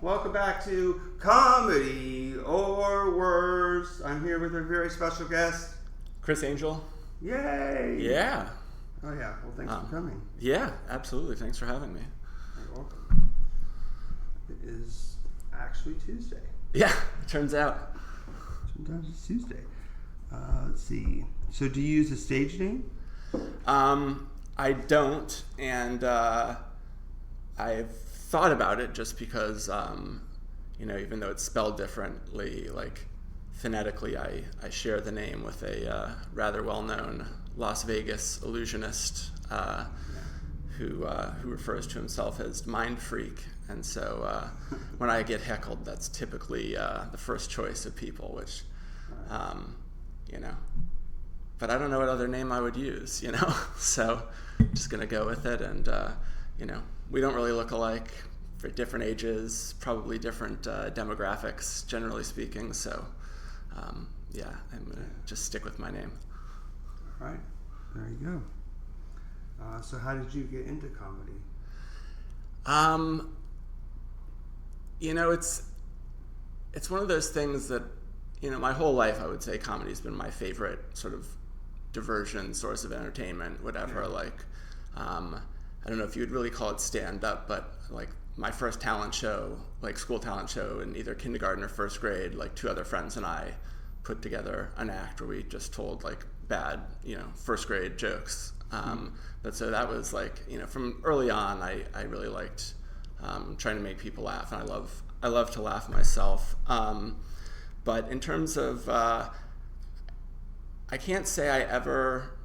Welcome back to Comedy or Worse. I'm here with a very special guest. Chris Angell. Yay! Yeah. Oh yeah. Well, thanks for coming. Yeah, absolutely. Thanks for having me. You're welcome. It is actually Tuesday. Yeah, it turns out. Sometimes it's Tuesday. Let's see. So, do you use a stage name? I don't, and I've thought about it just because, even though it's spelled differently, like phonetically, I share the name with a rather well-known Las Vegas illusionist who refers to himself as Mind Freak. And so when I get heckled, that's typically the first choice of people, which, but I don't know what other name I would use, so I'm just going to go with it. And, we don't really look alike for different ages, probably different demographics, generally speaking. So, I'm going to just stick with my name. All right. There you go. So how did you get into comedy? It's one of those things that, my whole life I would say comedy's been my favorite sort of diversion, source of entertainment, whatever. Yeah. I don't know if you would really call it stand-up, but like my first talent show, like school talent show in either kindergarten or first grade, like two other friends and I put together an act where we just told like bad, first grade jokes. But so that was like, from early on, I really liked trying to make people laugh, and I love to laugh myself. But in terms of, I can't say I ever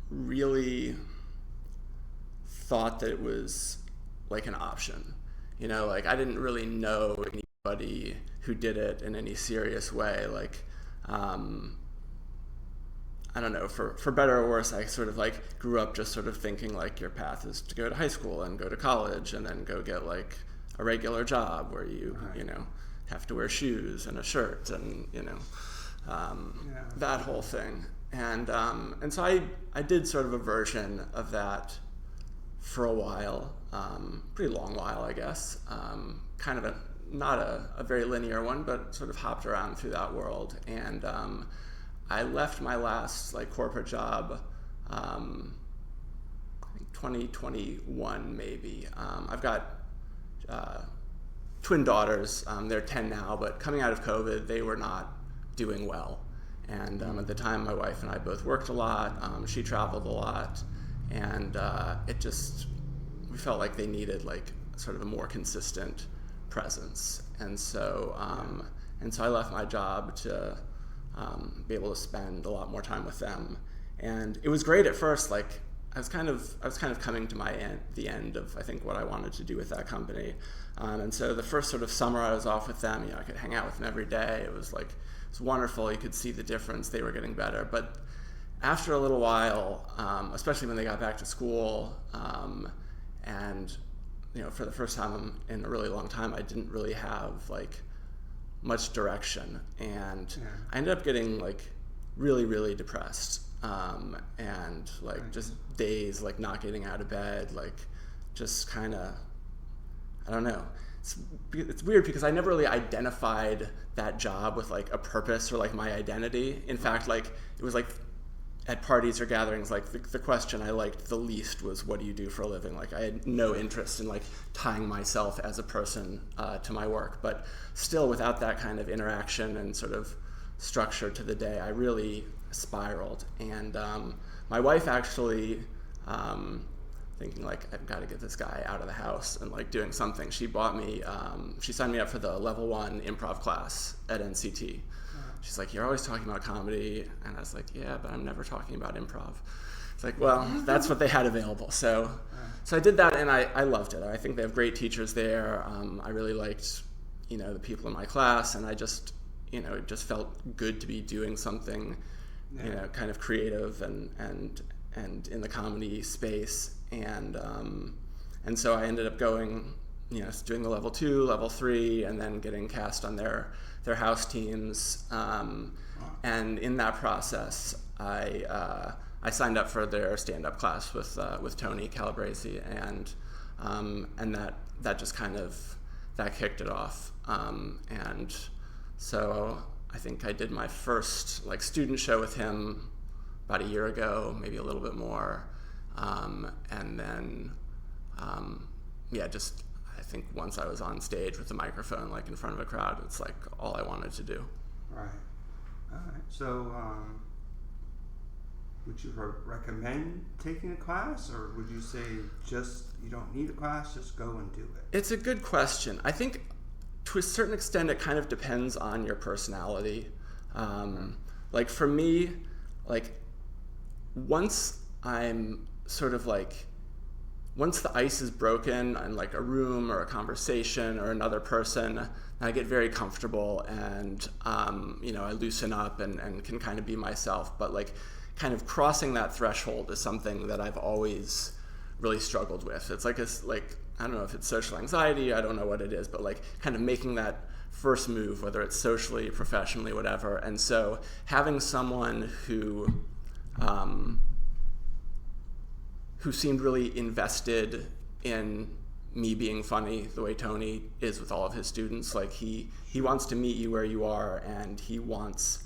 really thought that it was like an option. Like I didn't really know anybody who did it in any serious way. Like, I don't know, for better or worse, I sort of like grew up just sort of thinking like your path is to go to high school and go to college and then go get like a regular job where you, have to wear shoes and a shirt and, that whole thing. And so I did sort of a version of that for a while, pretty long while, I guess. Kind of not a very linear one, but sort of hopped around through that world. And I left my last like corporate job, I think 2021 maybe. I've got twin daughters. They're 10 now, but coming out of COVID, they were not doing well. And at the time, my wife and I both worked a lot. She traveled a lot. And we felt like they needed like sort of a more consistent presence. And so I left my job to be able to spend a lot more time with them. And it was great at first. Like I was kind of coming to the end of I think what I wanted to do with that company. And so the first sort of summer I was off with them, I could hang out with them every day. It was wonderful. You could see the difference. They were getting better. But after a little while, especially when they got back to school, and for the first time in a really long time, I didn't really have like much direction, and I ended up getting like really, really depressed, and like just days like not getting out of bed, like just kind of, I don't know. It's weird because I never really identified that job with like a purpose or like my identity. In fact, like it was like at parties or gatherings, like the question I liked the least was, what do you do for a living? Like I had no interest in like tying myself as a person to my work, but still without that kind of interaction and sort of structure to the day, I really spiraled. And my wife actually, thinking like, I've got to get this guy out of the house and like doing something, she signed me up for the level 1 improv class at NCT. She's like, you're always talking about comedy. And I was like, yeah, but I'm never talking about improv. It's like, well, that's what they had available. So I did that, and I loved it. I think they have great teachers there. I really liked, the people in my class, and I just, it just felt good to be doing something, kind of creative and in the comedy space. And so I ended up going, doing the level 2, level 3, and then getting cast on their house teams. And in that process, I signed up for their stand-up class with Tony Calabresi, and that just kind of, that kicked it off. And so I think I did my first like student show with him about a year ago, maybe a little bit more. And then, just I think once I was on stage with the microphone, like in front of a crowd, it's like all I wanted to do. Right. All right. So, would you recommend taking a class, or would you say just you don't need a class, just go and do it? It's a good question. I think to a certain extent it kind of depends on your personality. Like for me, like once I'm sort of like, once the ice is broken in like a room or a conversation or another person, I get very comfortable and, I loosen up and can kind of be myself. But like kind of crossing that threshold is something that I've always really struggled with. It's like, I don't know if it's social anxiety, I don't know what it is, but like kind of making that first move, whether it's socially, professionally, whatever. And so having someone who seemed really invested in me being funny the way Tony is with all of his students. Like he wants to meet you where you are, and he wants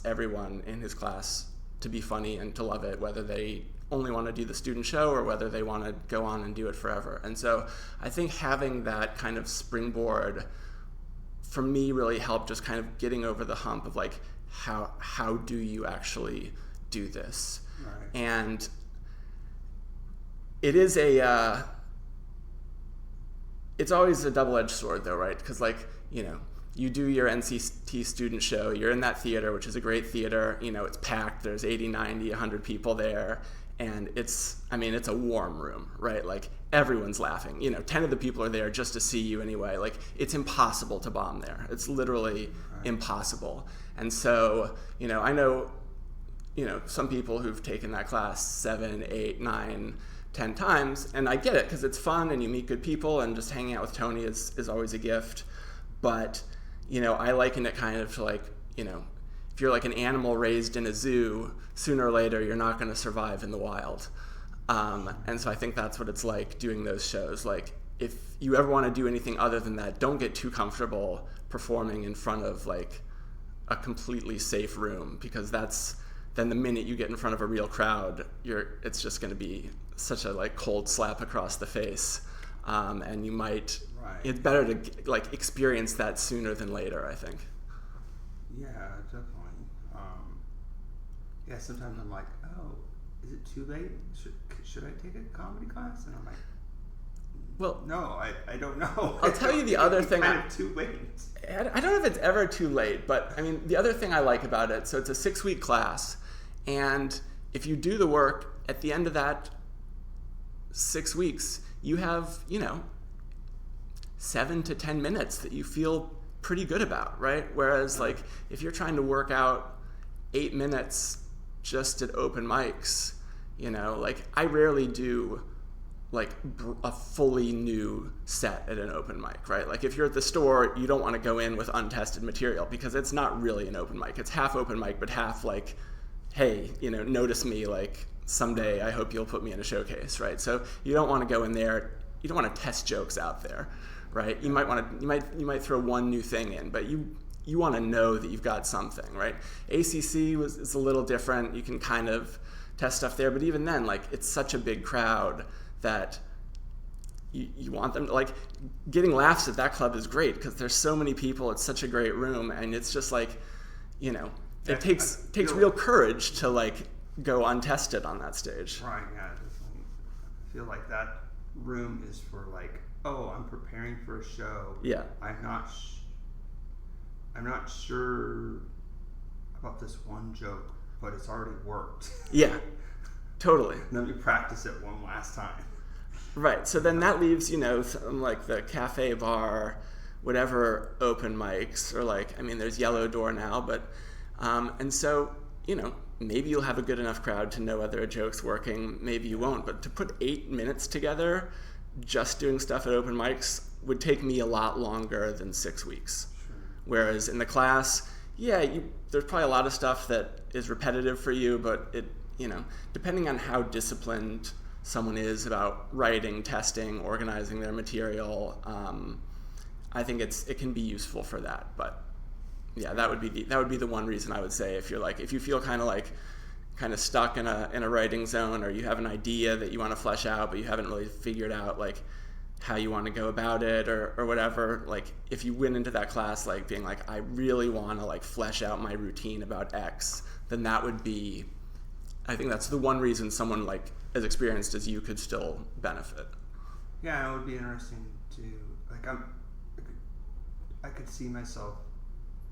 everyone in his class to be funny and to love it, whether they only want to do the student show or whether they want to go on and do it forever. And so I think having that kind of springboard for me really helped just kind of getting over the hump of like, how do you actually do this? Right. And it is it's always a double-edged sword though, right? Because like, you do your NCT student show, you're in that theater, which is a great theater, it's packed, there's 80, 90, 100 people there, and it's a warm room, right? Like everyone's laughing, 10 of the people are there just to see you anyway. Like it's impossible to bomb there. It's literally impossible. And so, I know, some people who've taken that class 7, 8, 9, 10 times, and I get it because it's fun and you meet good people, and just hanging out with Tony is always a gift. But I liken it kind of to like, if you're like an animal raised in a zoo, sooner or later you're not going to survive in the wild. And so I think that's what it's like doing those shows. Like if you ever want to do anything other than that, don't get too comfortable performing in front of like a completely safe room, because then the minute you get in front of a real crowd, it's just going to be such a like cold slap across the face, and you might. Right. It's better to like experience that sooner than later, I think. Yeah, definitely. Sometimes I'm like, oh, is it too late? Should I take a comedy class? And I'm like, well, no, I don't know. I'll tell you the other thing. Kind of too late. I don't know if it's ever too late, but the other thing I like about it, so it's a 6-week class, and if you do the work at the end of that 6 weeks, you have, 7 to 10 minutes that you feel pretty good about, right? Whereas like if you're trying to work out 8 minutes just at open mics, like I rarely do like a fully new set at an open mic, right? Like if you're at the store, you don't want to go in with untested material, because it's not really an open mic. It's half open mic, but half like, hey, notice me, like someday I hope you'll put me in a showcase, right? So you don't want to go in there, you don't want to test jokes out there, right? You might throw one new thing in, but you want to know that you've got something, right? ACC is a little different. You can kind of test stuff there, but even then, like it's such a big crowd that you want them to, like, getting laughs at that club is great because there's so many people. It's such a great room, and it's just like, it takes real courage to like go untested on that stage. Right. Yeah. Definitely. I feel like that room is for like, oh, I'm preparing for a show. Yeah. I'm not sure about this one joke, but it's already worked. Yeah. Totally. Let me practice it one last time. Right. So then that leaves, some like the cafe, bar, whatever open mics, or like, there's Yellow Door now, but, and so, maybe you'll have a good enough crowd to know whether a joke's working, maybe you won't, but to put 8 minutes together just doing stuff at open mics would take me a lot longer than 6 weeks. Sure. Whereas in the class, there's probably a lot of stuff that is repetitive for you, but it, depending on how disciplined someone is about writing, testing, organizing their material, I think it can be useful for that. But yeah, that would be the one reason I would say, if you feel kind of stuck in a writing zone, or you have an idea that you want to flesh out, but you haven't really figured out like how you want to go about it or whatever. Like if you went into that class like being like, I really want to like flesh out my routine about X, then that would be, I think that's the one reason someone like as experienced as you could still benefit. Yeah, it would be interesting to like I could see myself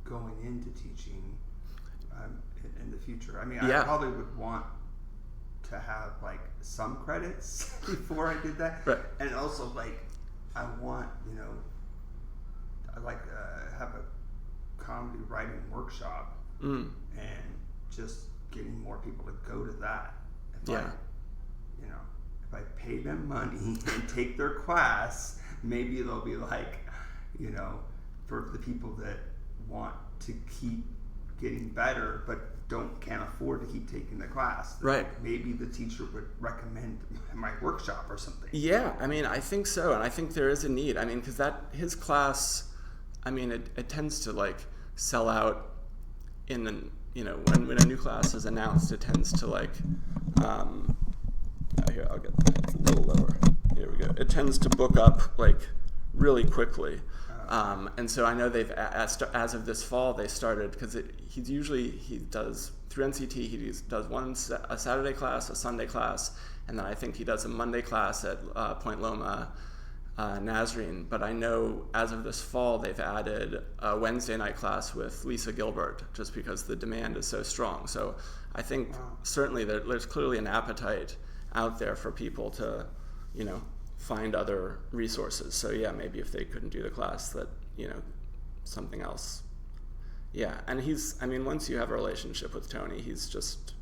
going into teaching in the future. I mean, I probably would want to have like some credits before I did that, right. And also like I want, I like have a comedy writing workshop, and just getting more people to go to that. If I pay them money and take their class, maybe they'll be like, for the people that want to keep getting better but can't afford to keep taking the class. Right. Maybe the teacher would recommend my workshop or something. Yeah, I mean, I think so, and I think there is a need. I mean, because his class, I mean, it tends to like sell out in when a new class is announced, it tends to like, here, I'll get that a little lower. Here we go. It tends to book up like really quickly. And so I know they've, as of this fall, they started, because he does, through NCT, he does a Saturday class, a Sunday class, and then I think he does a Monday class at Point Loma Nazarene. But I know as of this fall, they've added a Wednesday night class with Lisa Gilbert, just because the demand is so strong. So I think certainly there's clearly an appetite out there for people to, find other resources. So yeah, maybe if they couldn't do the class, that, something else. Yeah, and once you have a relationship with Tony, he's just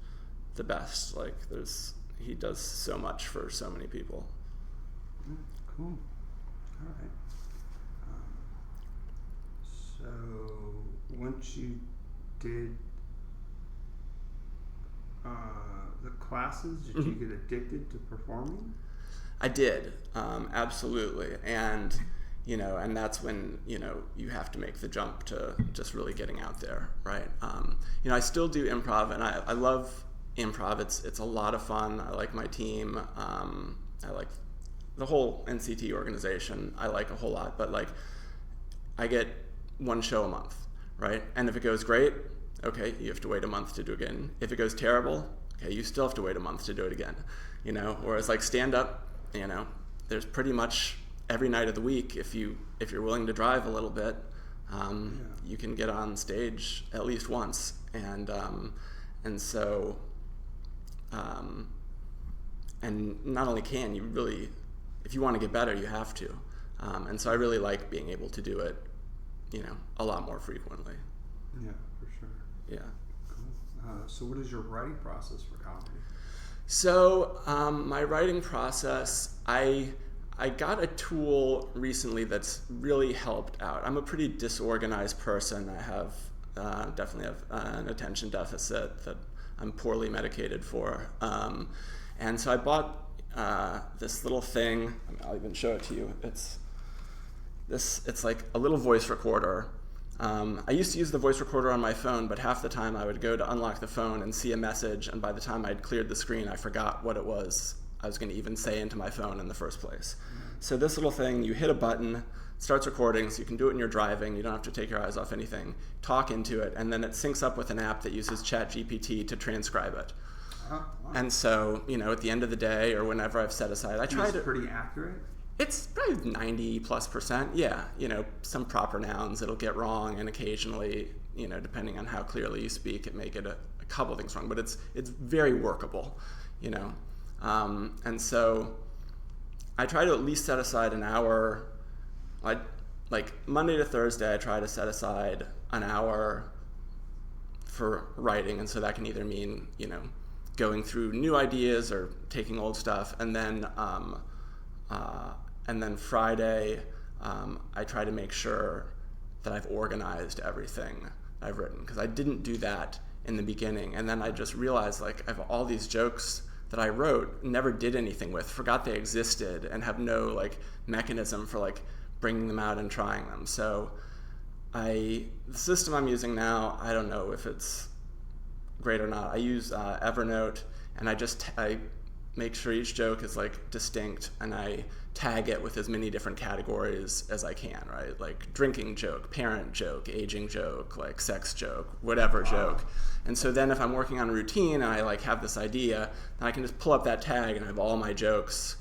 the best. Like he does so much for so many people. Cool. All right. So once you did the classes, did you get addicted to performing? I did, absolutely, and and that's when you have to make the jump to just really getting out there, right? I still do improv, and I love improv. It's a lot of fun. I like my team. I like the whole NCT organization. I like a whole lot, but like I get one show a month, right? And if it goes great, okay, you have to wait a month to do it again. If it goes terrible, okay, you still have to wait a month to do it again. Whereas like stand up, there's pretty much every night of the week, if you're willing to drive a little bit, you can get on stage at least once, and so and not only can you really, if you want to get better, you have to, and so I really like being able to do it, a lot more frequently. Yeah, for sure. Yeah. Cool. So what is your writing process for comedy? So my writing process, I got a tool recently that's really helped out. I'm a pretty disorganized person. I have definitely have an attention deficit that I'm poorly medicated for. And so I bought this little thing. I'll even show it to you. It's like a little voice recorder. I used to use the voice recorder on my phone, but half the time I would go to unlock the phone and see a message, and by the time I'd cleared the screen, I forgot what it was I was going to even say into my phone in the first place. So this little thing, you hit a button, it starts recording, so you can do it when you're driving, you don't have to take your eyes off anything, talk into it, and then it syncs up with an app that uses ChatGPT to transcribe it. Wow. And so, at the end of the day, or whenever I've set aside, I try to... It's pretty accurate? It's probably 90+%. Yeah, some proper nouns it'll get wrong, and occasionally, depending on how clearly you speak, it may get a couple things wrong. But it's very workable, and so I try to at least set aside an hour. Like Monday to Thursday, I try to set aside an hour for writing, and so that can either mean going through new ideas or taking old stuff, and then Friday, I try to make sure that I've organized everything I've written, because I didn't do that in the beginning. And then I just realized, I have all these jokes that I wrote, never did anything with, forgot they existed, and have no, mechanism for, bringing them out and trying them. So the system I'm using now, I don't know if it's great or not. I use Evernote, and I make sure each joke is like distinct, and I tag it with as many different categories as I can, right? Like drinking joke, parent joke, aging joke, like sex joke, whatever joke. And so then if I'm working on a routine and I like have this idea, then I can just pull up that tag and I have all my jokes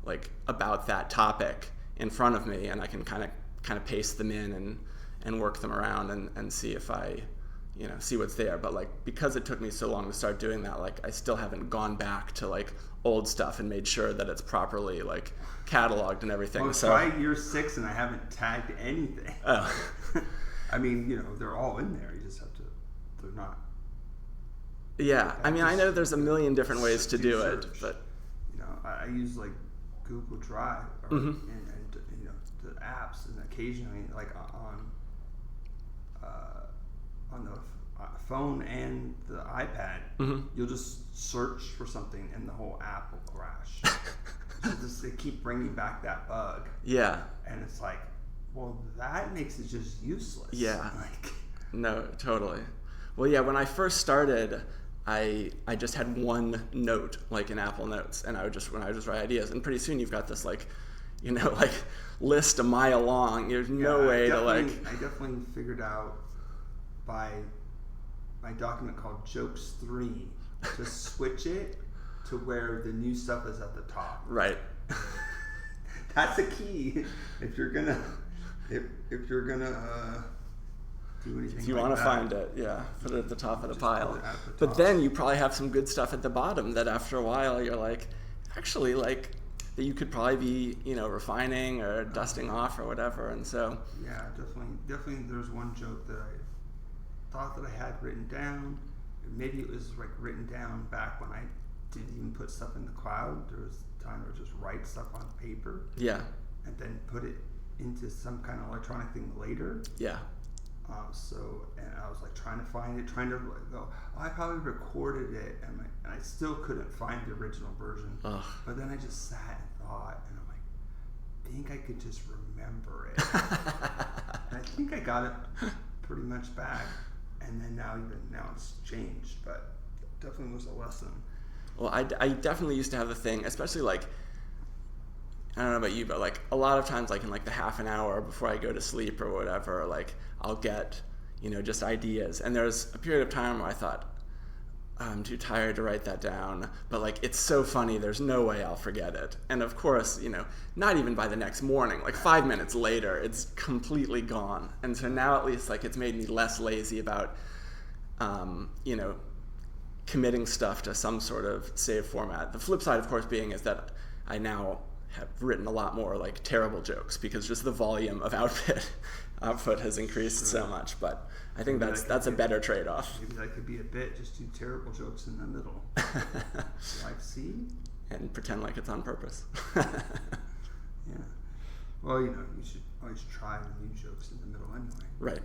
like about that topic in front of me, and I can kind of paste them in and work them around and see if I see what's there. But like, because it took me so long to start doing that, like I still haven't gone back to like old stuff and made sure that it's properly like cataloged and everything. Well, so try year 6 and I haven't tagged anything. Oh. I mean, they're all in there. You just have to, they're not. Yeah, I mean, I know there's a million different ways to do it, but I use like Google Drive and the apps, and occasionally like on the phone and the iPad, you'll just search for something and the whole app will crash. So they keep bringing back that bug. Yeah. And it's like, well, that makes it just useless. Yeah. Like, no, totally. Well, yeah, when I first started, I just had one note, like in Apple Notes, and I would just write ideas, and pretty soon you've got this like list a mile long. There's no way to like. I definitely figured out by my document called Jokes 3 to switch it to where the new stuff is at the top. Right. That's a key if you're gonna do anything. If you like want to that, find it, yeah, put it at the top of the pile. But But then you probably have some good stuff at the bottom that after a while you're like, actually, like, that you could probably be, refining or dusting off or whatever. And so yeah, definitely. There's one joke that I thought that I had written down. Maybe it was like written down back when I didn't even put stuff in the cloud. There was a time where I just write stuff on paper. Yeah. And then put it into some kind of electronic thing later. Yeah. And I was like trying to find it, trying to go, I probably recorded it, and I still couldn't find the original version. Ugh. But then I just sat and thought, and I'm like, I think I could just remember it. And I think I got it pretty much back. And then now it's changed, but it definitely was a lesson. Well, I definitely used to have the thing, especially like, I don't know about you, but like a lot of times, like in like the half an hour before I go to sleep or whatever, like I'll get, just ideas. And there's a period of time where I thought, I'm too tired to write that down, but like it's so funny, there's no way I'll forget it. And of course, not even by the next morning, like 5 minutes later, it's completely gone. And so now at least like it's made me less lazy about, committing stuff to some sort of save format. The flip side, of course, being is that I now have written a lot more like terrible jokes because just the volume of output has increased so much. But I think that's a better trade-off. Maybe that could be a bit, just do terrible jokes in the middle. Like, see? And pretend like it's on purpose. Yeah. Well, you should always try the new jokes in the middle anyway. Right.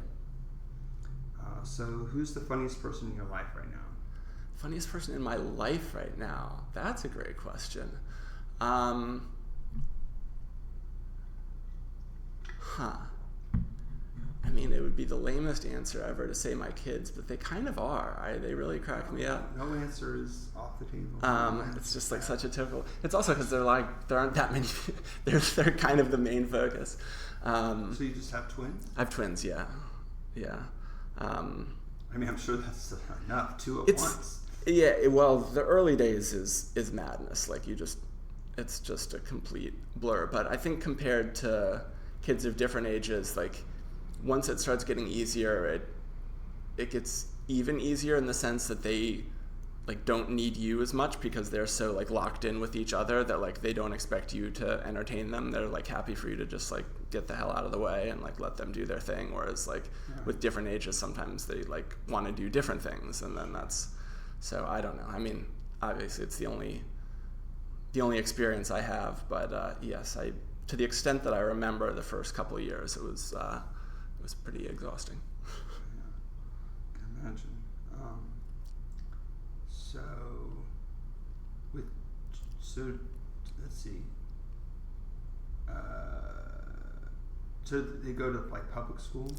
So who's the funniest person in your life right now? Funniest person in my life right now? That's a great question. I mean, it would be the lamest answer ever to say my kids, but they kind of are. They really crack me up. No answer is off the table. It's just like such a typical. It's also because there aren't that many. They're kind of the main focus. So you just have twins? I have twins. Yeah. I mean, I'm sure that's enough. Two at once. Yeah. Well, the early days is madness. Like it's just a complete blur. But I think compared to kids of different ages, like once it starts getting easier, it gets even easier in the sense that they like don't need you as much because they're so like locked in with each other that like they don't expect you to entertain them. They're like happy for you to just like get the hell out of the way and like let them do their thing. Whereas like with different ages, sometimes they like want to do different things, and then so I don't know. I mean, obviously it's the only experience I have, but yes, to the extent that I remember the first couple of years, it was pretty exhausting. Yeah, can imagine. So let's see. So they go to like public school?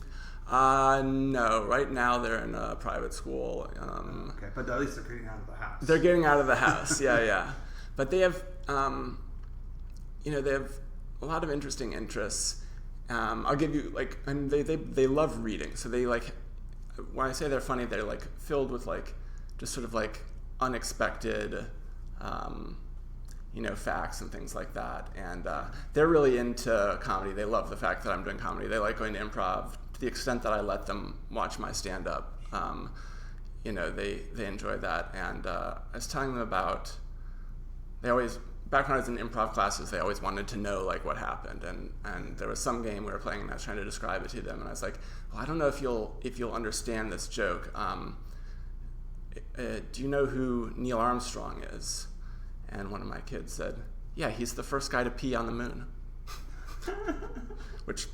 No. Right now they're in a private school. Okay, but at least they're getting out of the house. They're getting out of the house. Yeah. But they have, they have a lot of interesting interests. I'll give you and they love reading. So they when I say they're funny, they're filled with just sort of unexpected, facts and things like that. And they're really into comedy. They love the fact that I'm doing comedy. They like going to improv to the extent that I let them watch my stand-up. They enjoy that. And I was telling them about, back when I was in improv classes, they always wanted to know what happened. And there was some game we were playing and I was trying to describe it to them. And I was like, well, I don't know if you'll understand this joke. Do you know who Neil Armstrong is? And one of my kids said, yeah, he's the first guy to pee on the moon. Which,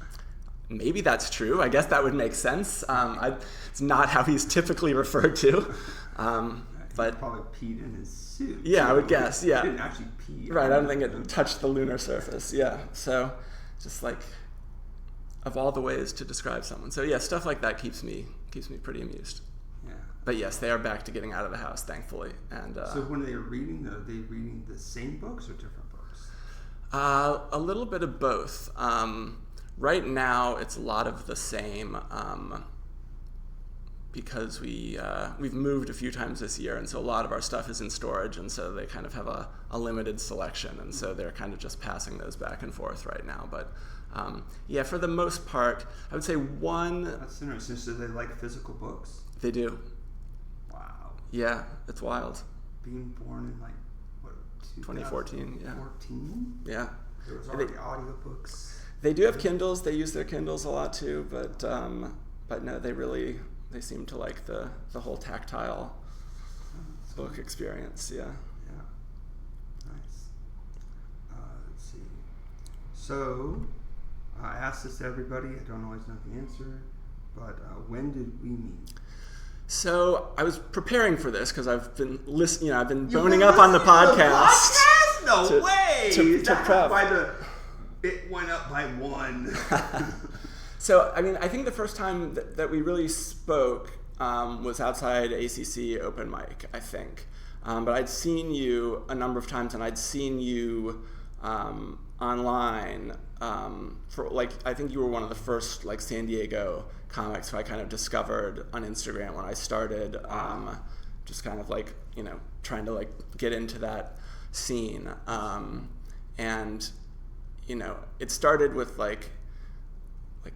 maybe that's true. I guess that would make sense. It's not how he's typically referred to. But he probably peed in his suit. Yeah, I would guess, yeah. He didn't actually pee. Right, I don't think it touched the lunar surface, yeah. So, just of all the ways to describe someone. So yeah, stuff like that keeps me pretty amused. Yeah. But yes, they are back to getting out of the house, thankfully. And so when they're reading, though, are they reading the same books or different books? A little bit of both. Right now, it's a lot of the same, because we've moved a few times this year, and so a lot of our stuff is in storage, and so they kind of have a limited selection, and so they're kind of just passing those back and forth right now. But yeah, for the most part, I would say one... That's interesting. So they like physical books? They do. Wow. Yeah, it's wild. Being born in 2014, yeah. 14? Yeah. There was already audiobooks. They do have Kindles. They use their Kindles a lot too, but no, they seem to like the whole tactile book experience. Yeah. Yeah. Nice. Let's see. So, I asked this to everybody. I don't always know the answer, but when did we meet? So I was preparing for this because I've been listening. I've been boning up on the podcast. No way. To prep. It went up by 1. So, I think the first time that we really spoke was outside ACC open mic, I think. But I'd seen you a number of times, and I'd seen you online for I think you were one of the first San Diego comics who I kind of discovered on Instagram when I started just kind of trying to get into that scene. And it started with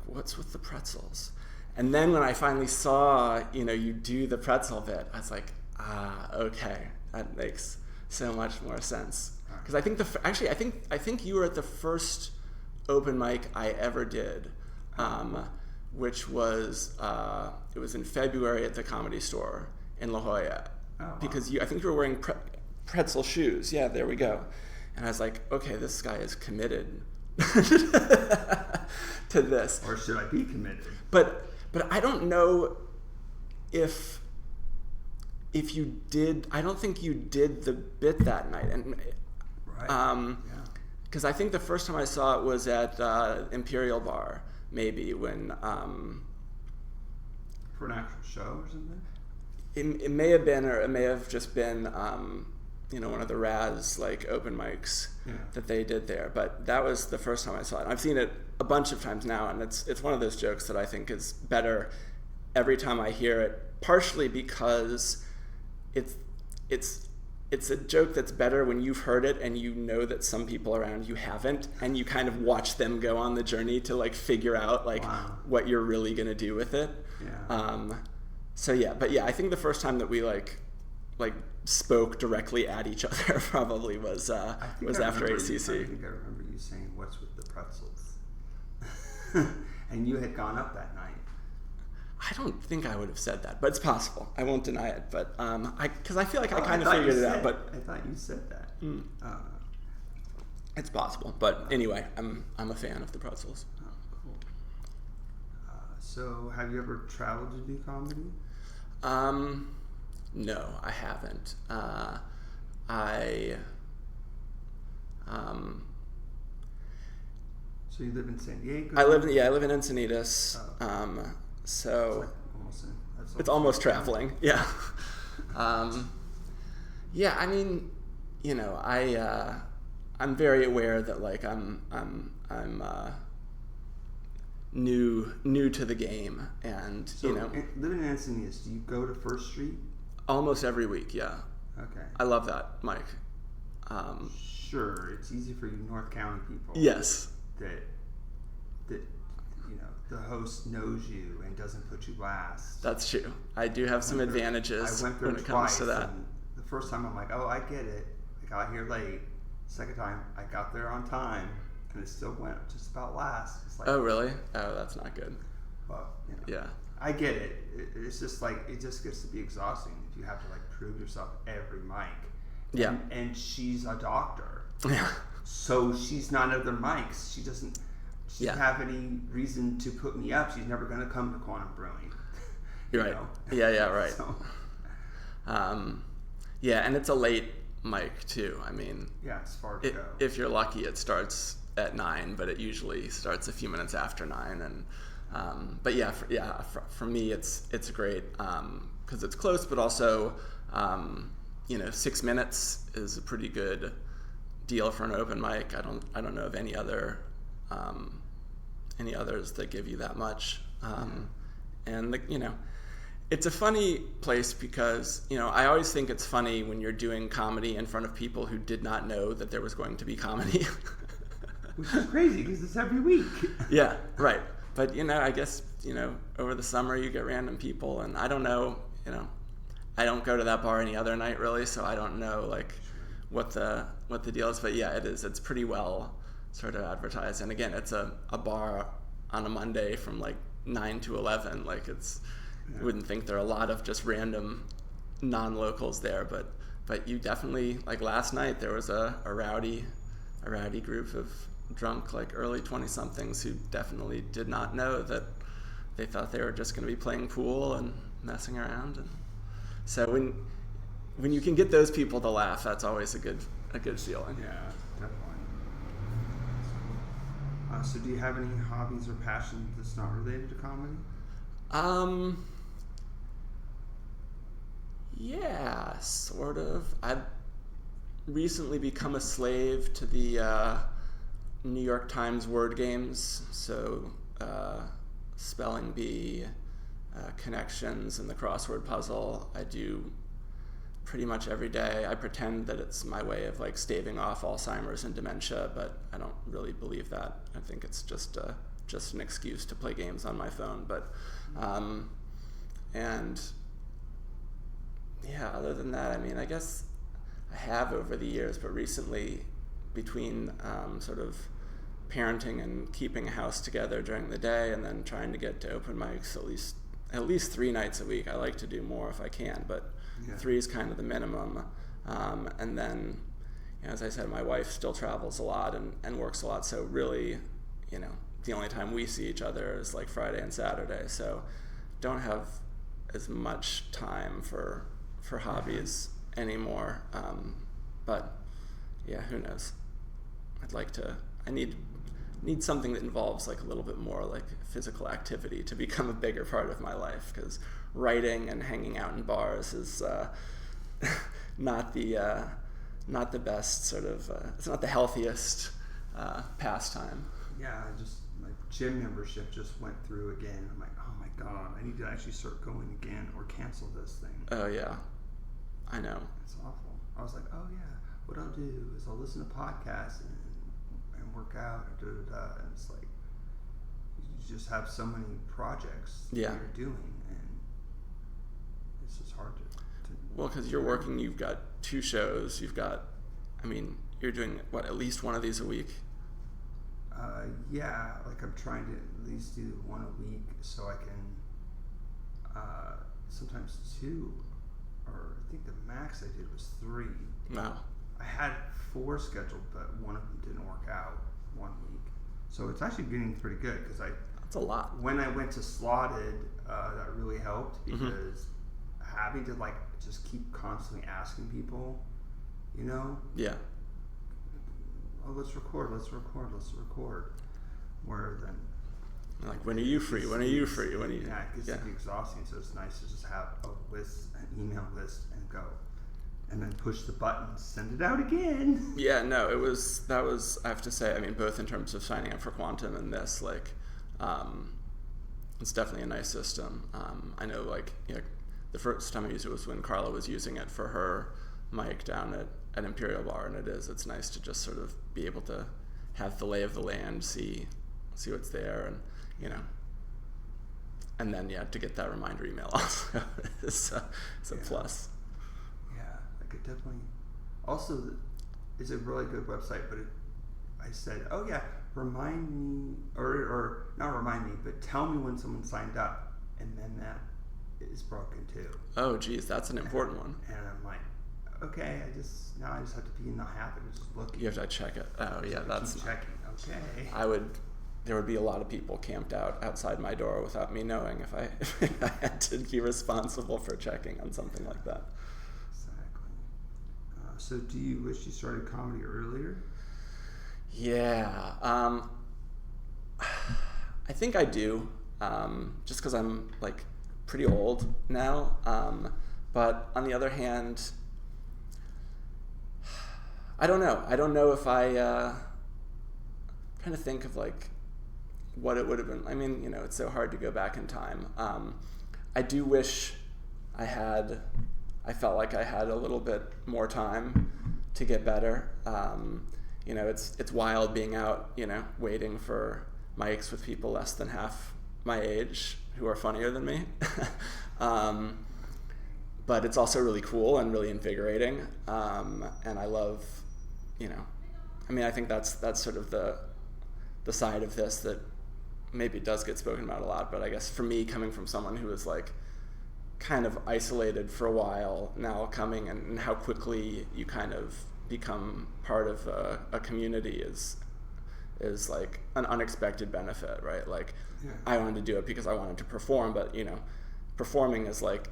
what's with the pretzels? And then when I finally saw, you do the pretzel bit, I was like, okay, that makes so much more sense. Because I think I think you were at the first open mic I ever did, which was it was in February at the Comedy Store in La Jolla. Oh, wow. Because I think you were wearing pretzel shoes. Yeah, there we go. And I was like, okay, this guy is committed to this. Or should I be committed? But I don't know if you did. I don't think you did the bit that night. And right. Because I think the first time I saw it was at Imperial Bar, maybe when for an actual show or something. It may have been, or it may have just been one of the Raz open mics that they did there. But that was the first time I saw it. I've seen it a bunch of times now, and it's one of those jokes that I think is better every time I hear it. Partially because it's a joke that's better when you've heard it and you know that some people around you haven't, and you kind of watch them go on the journey to figure out wow. what you're really gonna do with it. Yeah. So yeah, but yeah, I think the first time that we spoke directly at each other probably was after ACC. I think I remember you saying, "What's with the pretzels?" And you had gone up that night. I don't think I would have said that, but it's possible. I won't deny it, but because I feel like I kind of figured it out. But I thought you said that. It's possible, but anyway, I'm a fan of the pretzels. Oh, cool. So, have you ever traveled to do comedy? No, I haven't. So you live in San Diego? I live in Encinitas. So it's almost traveling. Yeah. Yeah, I mean, you know, I'm very aware that like I'm new to the game, and so you know, living in Encinitas, do you go to First Street? Almost every week, yeah. Okay. I love that, Mike. Sure, it's easy for you North County people. Yes. That you know, the host knows you and doesn't put you last. That's true. I do have some advantages when it comes to that. The first time I'm like, oh, I get it. I got here late. Second time, I got there on time, and it still went just about last. It's like, oh, really? Oh, that's not good. Well, you know, yeah. I get it. It's just like, it just gets to be exhausting if you have to like prove yourself every mic. Yeah. And she's a doctor. Yeah. So she's not other mics. She doesn't have any reason to put me up. She's never going to come to Quantum Brewing. You're right. Yeah, right. So. Yeah, and it's a late mic too. I mean, yeah, it's far to go. If you're lucky, it starts at 9, but it usually starts a few minutes after 9. And but yeah, for me, it's great because it's close, but also you know, 6 minutes is a pretty good deal for an open mic. I don't know of any others that give you that much. And you know, it's a funny place because, you know, I always think it's funny when you're doing comedy in front of people who did not know that there was going to be comedy. Which is crazy because it's every week. Yeah, right. But, you know, I guess, you know, over the summer you get random people, and I don't know, you know, I don't go to that bar any other night really, so I don't know like what the deal is. But yeah, it's pretty well sort of advertised. And again, it's a bar on a Monday from like 9 to 11. Like it's, you wouldn't think there are a lot of just random non-locals there, but you definitely, like last night there was a rowdy group of drunk, like early 20-somethings who definitely did not know that they thought they were just going to be playing pool and messing around. And so when you can get those people to laugh, that's always a good feeling. Yeah, definitely. So do you have any hobbies or passions that's not related to comedy? Yeah, sort of. I've recently become a slave to the New York Times word games, so spelling bee, connections, and the crossword puzzle. I do pretty much every day. I pretend that it's my way of like staving off Alzheimer's and dementia, but I don't really believe that. I think it's just an excuse to play games on my phone. But and yeah, other than that, I mean, I guess I have over the years, but recently, between sort of parenting and keeping a house together during the day, and then trying to get to open mics at least 3 nights a week. I like to do more if I can, but 3 is kind of the minimum. And then, you know, as I said, my wife still travels a lot and works a lot, so really, you know, the only time we see each other is like Friday and Saturday. So don't have as much time for hobbies anymore. But yeah, who knows? I need something that involves like a little bit more like physical activity to become a bigger part of my life, because writing and hanging out in bars is not the best sort of it's not the healthiest pastime. Yeah, my gym membership just went through again. I'm like, oh my god, I need to actually start going again or cancel this thing. Oh yeah, I know. It's awful. I was like, oh yeah, what I'll do is I'll listen to podcasts and work out and and it's like you just have so many projects that you're doing, and it's just hard to well, because you're working, you've got 2 shows, you're doing what, at least one of these a week? Yeah, like I'm trying to at least do 1 a week so I can sometimes 2, or I think the max I did was 3. Wow. I had 4 scheduled, but one of them didn't work out 1 week. So it's actually getting pretty good, because that's a lot. When I went to Slotted, that really helped, because having to like just keep constantly asking people, you know? Yeah. Oh, let's record. where then like, when are you free? When are you free? When are you? Yeah, it gets to be exhausting. So it's nice to just have a list, an email list, and go, and then push the button, send it out again. Yeah, no, that was. I have to say, I mean, both in terms of signing up for Quantum and this, like, it's definitely a nice system. I know, like, the first time I used it was when Carla was using it for her mic down at Imperial Bar, and it's nice to just sort of be able to have the lay of the land, see what's there, and and then to get that reminder email also is a plus. Yeah, I could definitely. Also, it's a really good website, but I said, oh yeah, remind me, or not remind me, but tell me when someone signed up, and then that is broken too. Oh geez, that's an important one. And I'm like, okay, I just have to be in the habit of just looking. You have to check it. Oh yeah, that's keep checking. Okay. There would be a lot of people camped outside my door without me knowing if I had to be responsible for checking on something like that. Exactly. So do you wish you started comedy earlier? Yeah. I think I do. Just because I'm like pretty old now. But on the other hand, I don't know. I don't know if I'm trying to think of like what it would have been. I mean, it's so hard to go back in time. I do wish I felt like I had a little bit more time to get better. It's wild being out, waiting for mics with people less than half my age who are funnier than me. But it's also really cool and really invigorating. And I love, I think that's sort of the side of this that maybe does get spoken about a lot, but I guess for me, coming from someone who was like kind of isolated for a while, now coming and how quickly you kind of become part of a community is like an unexpected benefit, right? Like, yeah. I wanted to do it because I wanted to perform, but performing is like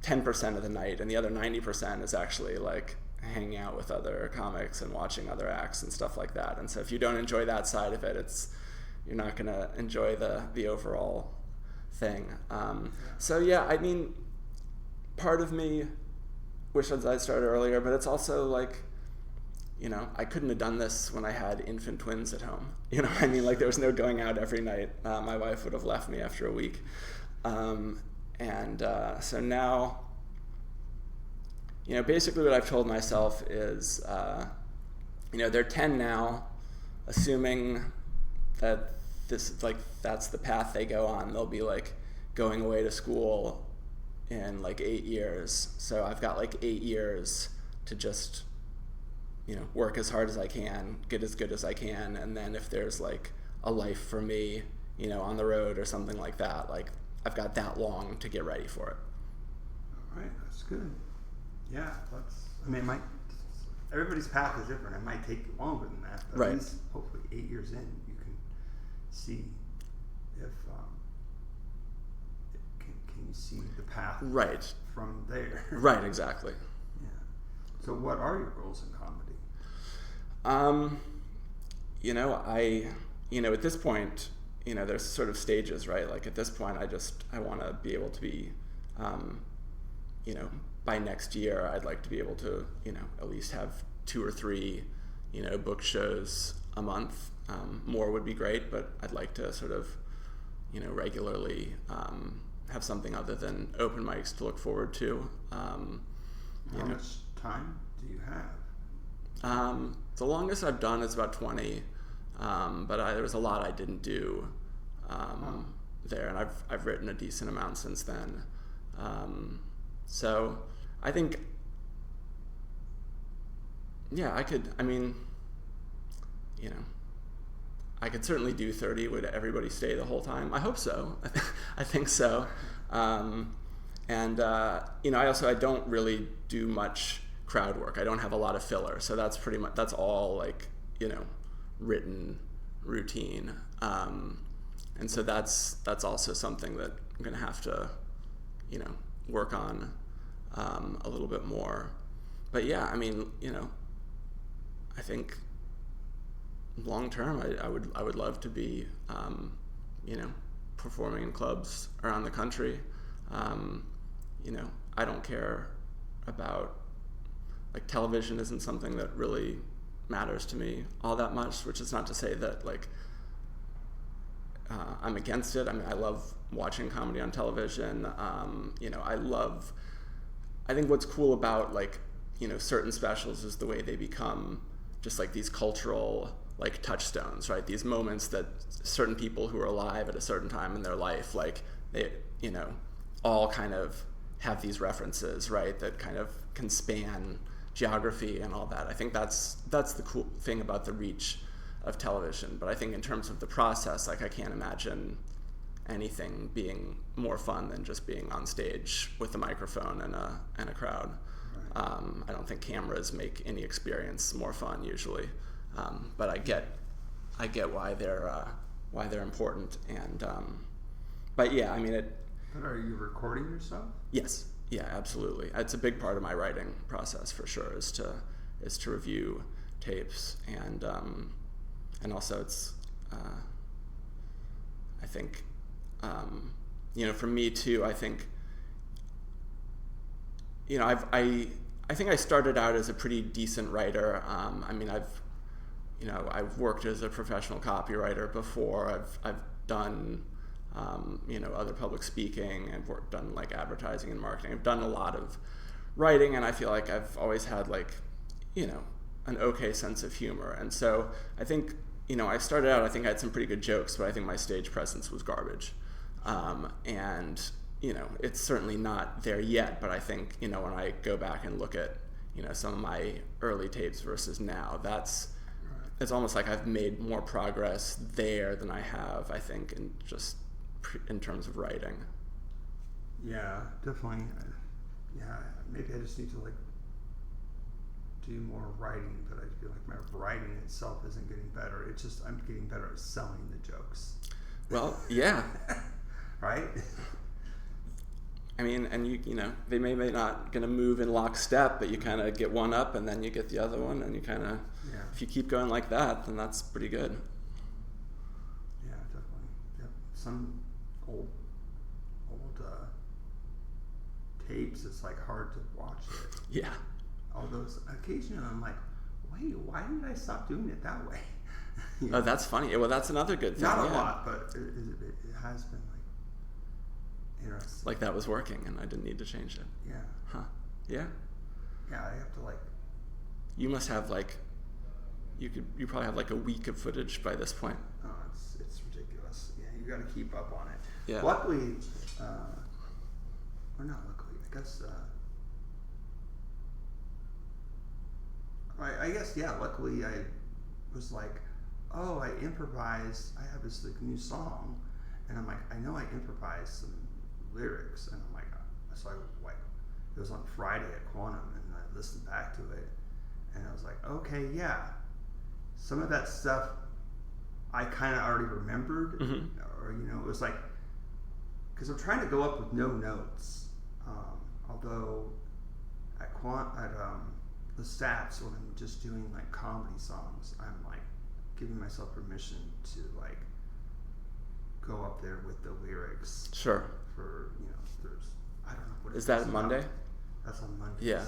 10% of the night, and the other 90% is actually like hanging out with other comics and watching other acts and stuff like that. And so if you don't enjoy that side of it, you're not going to enjoy the overall thing. So yeah, I mean, part of me wishes I'd started earlier, but it's also like, I couldn't have done this when I had infant twins at home. Like there was no going out every night. My wife would have left me after a week. So now, basically what I've told myself is, they're 10 now, assuming that that's the path they go on. They'll be like going away to school in like 8 years. So I've got like 8 years to just, work as hard as I can, get as good as I can. And then if there's like a life for me, on the road or something like that, like I've got that long to get ready for it. All right, that's good. Yeah, everybody's path is different. It might take longer than that, but right. At least hopefully 8 years in, you can see if can you see the path right from there. Right, exactly. Yeah. So what are your goals in comedy? At this point, there's sort of stages, right? Like at this point, I want to be able to be, by next year, I'd like to be able to, at least have 2 or 3, book shows a month. More would be great, but I'd like to sort of, regularly have something other than open mics to look forward to. How much time do you have? The longest I've done is about 20, but there was a lot I didn't do there, and I've written a decent amount since then. So I think, yeah, I could certainly do 30. Would everybody stay the whole time? I hope so. I think so. I don't really do much crowd work. I don't have a lot of filler, so that's all like, written routine. And so that's also something that I'm going to have to, work on a little bit more. But yeah, I think long term, I would love to be, performing in clubs around the country. I don't care about, like, television isn't something that really matters to me all that much, which is not to say that, like, I'm against it. I mean, I love watching comedy on television. I think what's cool about, like, certain specials is the way they become just like these cultural, like, touchstones, right? These moments that certain people who are alive at a certain time in their life, like, they, all kind of have these references, right? That kind of can span geography and all that. I think that's the cool thing about the reach of television. But I think in terms of the process, like, I can't imagine anything being more fun than just being on stage with a microphone and a crowd. Right. I don't think cameras make any experience more fun usually, but I get why they're important. And but yeah, I mean it. But are you recording yourself? Yes. Yeah, absolutely. It's a big part of my writing process for sure, is to review tapes, and also it's I think for me too, I think I think I started out as a pretty decent writer. I've worked as a professional copywriter before. I've done other public speaking. I've done, like, advertising and marketing. I've done a lot of writing, and I feel like I've always had, like, an okay sense of humor. And so I think, I started out, I think I had some pretty good jokes, but I think my stage presence was garbage. And it's certainly not there yet, but I think, when I go back and look at, some of my early tapes versus now, it's almost like I've made more progress there than I have, I think, in terms of writing. Yeah, definitely. Yeah, maybe I just need to, like, do more writing, but I feel like my writing itself isn't getting better. It's just I'm getting better at selling the jokes. Well, yeah. Right? I mean, and they may not going to move in lockstep, but you kind of get one up and then you get the other one, and you kind of, if you keep going like that, then that's pretty good. Yeah, definitely. Yep. Some old tapes, it's like hard to watch it. Yeah. All those, occasionally I'm like, wait, why did I stop doing it that way? Oh, that's funny. Well, that's another good thing. Not a lot, but it has been, like, interesting. Like that was working and I didn't need to change it. Yeah. Huh. Yeah. Yeah, I have to, like... You must have, like... You probably have, like, a week of footage by this point. Oh, it's ridiculous. Yeah, you got to keep up on it. Yeah. Luckily, or not luckily, I guess... I guess, yeah, luckily I was like, oh, I improvised, I have this, like, new song, and I'm like, I know I improvised some lyrics, and I'm like, so I, like, it was on Friday at Quantum, and I listened back to it, and I was like, okay, yeah, some of that stuff I kind of already remembered, or, it was like, because I'm trying to go up with no notes, although at the Stats, when I'm just doing, like, comedy songs, I'm, like, giving myself permission to, like, go up there with the lyrics. Sure. For, there's, I don't know what is that Monday? That's on Mondays, yeah.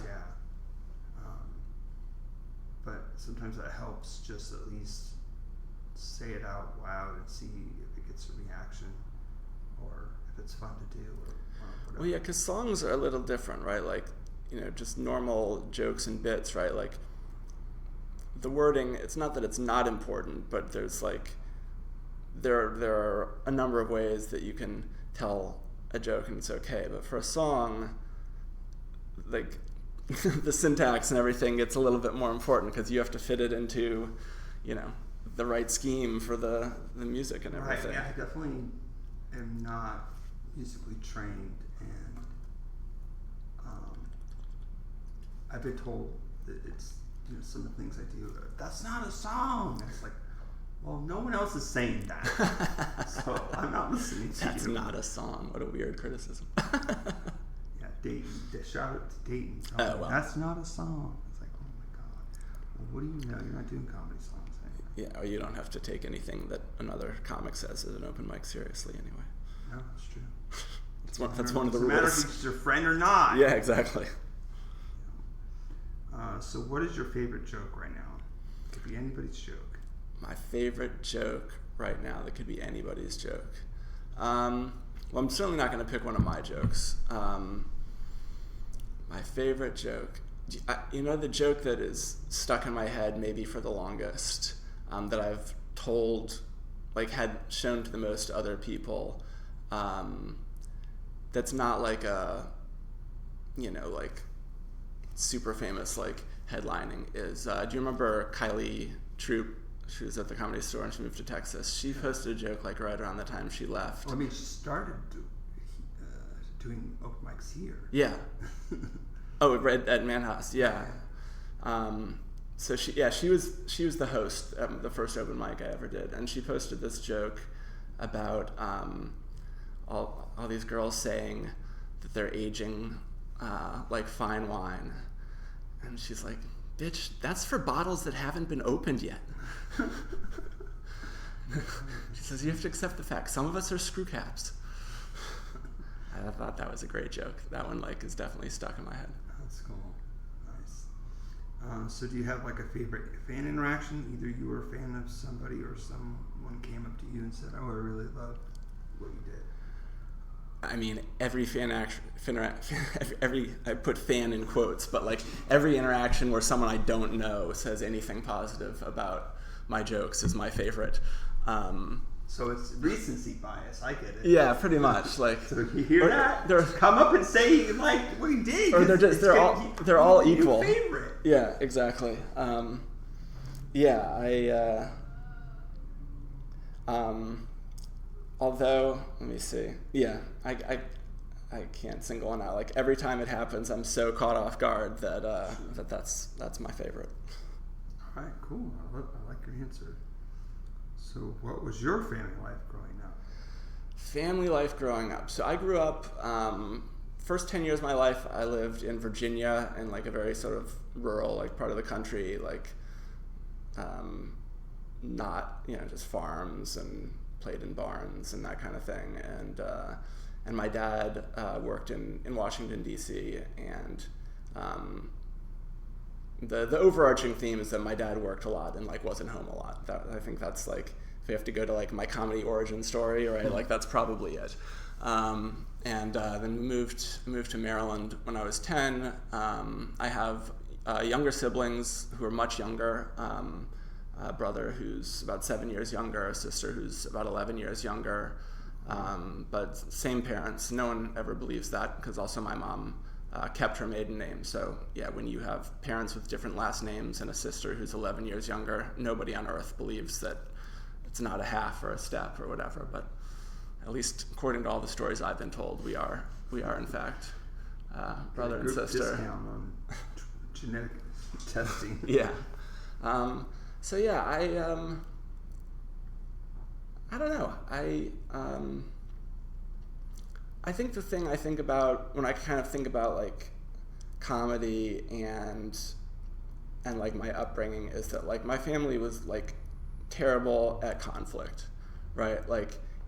But sometimes that helps, just at least say it out loud and see if it gets a reaction, or if it's fun to do, or whatever. Well, yeah, because songs are a little different, right? Like, just normal jokes and bits, right? Like, the wording, it's not that it's not important, but there's, like, there are a number of ways that you can tell a joke and it's okay. But for a song, like, the syntax and everything gets a little bit more important because you have to fit it into, the right scheme for the music and everything. Right, yeah, I definitely am not musically trained, and I've been told that it's, some of the things I do, that's not a song. And it's like, well, no one else is saying that, so I'm not listening to That's you. not a song. What a weird criticism. Yeah, Dayton. Shout out to Dayton. Oh, well. That's not a song. It's like, oh my god. Well, what do you know? You're not doing comedy songs anyway. you don't have to take anything that another comic says at an open mic seriously anyway. No, that's true. That's one of the rules. No matter if he's your friend or not. Yeah, exactly. So what is your favorite joke right now? It could be anybody's joke. My favorite joke right now that could be anybody's joke. Well, I'm certainly not going to pick one of my jokes. My favorite joke. The joke that is stuck in my head maybe for the longest, that I've told, had shown to the most other people, that's not super famous, headlining is, do you remember Kylie Troop? She was at the Comedy Store and she moved to Texas. She posted a joke right around the time she left. Well, she started doing open mics here. Yeah. Oh, right at Madhouse. Yeah. So she was the host at the first open mic I ever did, and she posted this joke about all these girls saying that they're aging like fine wine, and she's like, "Bitch, that's for bottles that haven't been opened yet." She says, "You have to accept the fact. Some of us are screw caps." I thought that was a great joke. That one is definitely stuck in my head. That's cool. Nice. So do you have a favorite fan interaction? Either you were a fan of somebody or someone came up to you and said, "Oh, I really love what you did." I mean, every I put fan in quotes, but every interaction where someone I don't know says anything positive about my jokes is my favorite. So it's recency bias. I get it. Yeah, pretty much. So you hear that? Come up and say you like what you did. Or they're all equal. Your favorite. Yeah, exactly. Although, let me see. Yeah, I can't single one out. Every time it happens, I'm so caught off guard that that's my favorite. All right, cool. I like your answer. So what was your family life growing up? Family life growing up. So I grew up, first 10 years of my life, I lived in Virginia in a very sort of rural part of the country, not, just farms and played in barns and that kind of thing. And my dad worked in Washington, D.C. and the overarching theme is that my dad worked a lot and wasn't home a lot. I think that's if we have to go to my comedy origin story, right? That's probably it. And then moved to Maryland when I was 10. I have younger siblings who are much younger. A brother who's about 7 years younger, a sister who's about 11 years younger, but same parents. No one ever believes that because also my mom kept her maiden name. So yeah, when you have parents with different last names and a sister who's 11 years younger, nobody on earth believes that it's not a half or a step or whatever. But at least according to all the stories I've been told, we are in fact brother and sister. Discount on genetic testing. Yeah. So yeah, I don't know. I think the thing I think about when I kind of think about comedy and my upbringing is that my family was terrible at conflict, right?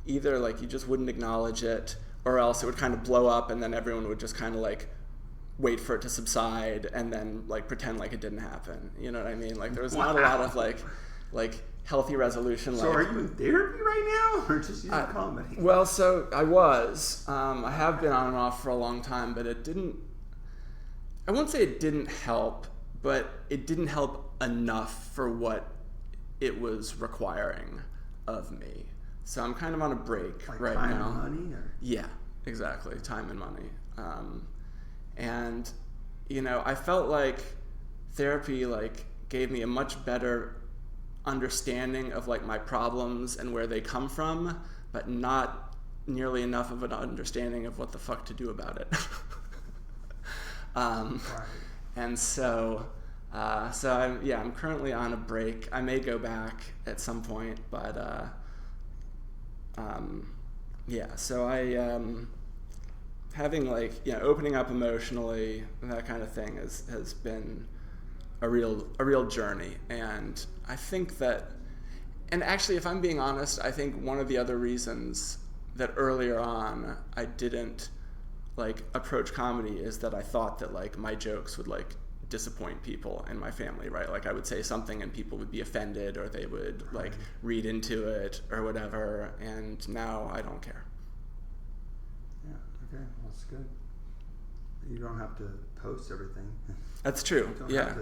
Either you just wouldn't acknowledge it, or else it would kind of blow up and then everyone would just kind of wait for it to subside and then pretend it didn't happen. You know what I mean? There was not a lot of healthy resolution. So are you in therapy right now or just using comedy? Well, so I was. I have been on and off for a long time, but I won't say it didn't help, but it didn't help enough for what it was requiring of me. So I'm kind of on a break right now. Time and money? Or? Yeah, exactly. Time and money. And, I felt like therapy, gave me a much better understanding of, my problems and where they come from, but not nearly enough of an understanding of what the fuck to do about it. Right. And so I'm currently on a break. I may go back at some point, but, so I, having opening up emotionally, that kind of thing has been a real journey. And I think that And actually, if I'm being honest, I think one of the other reasons that earlier on I didn't like approach comedy is that I thought that like my jokes would like disappoint people in my family, right? Like I would say something and people would be offended, or they would like read into it or whatever, and now I don't care. Yeah, okay, well, that's good. You don't have to post everything. That's true. Yeah.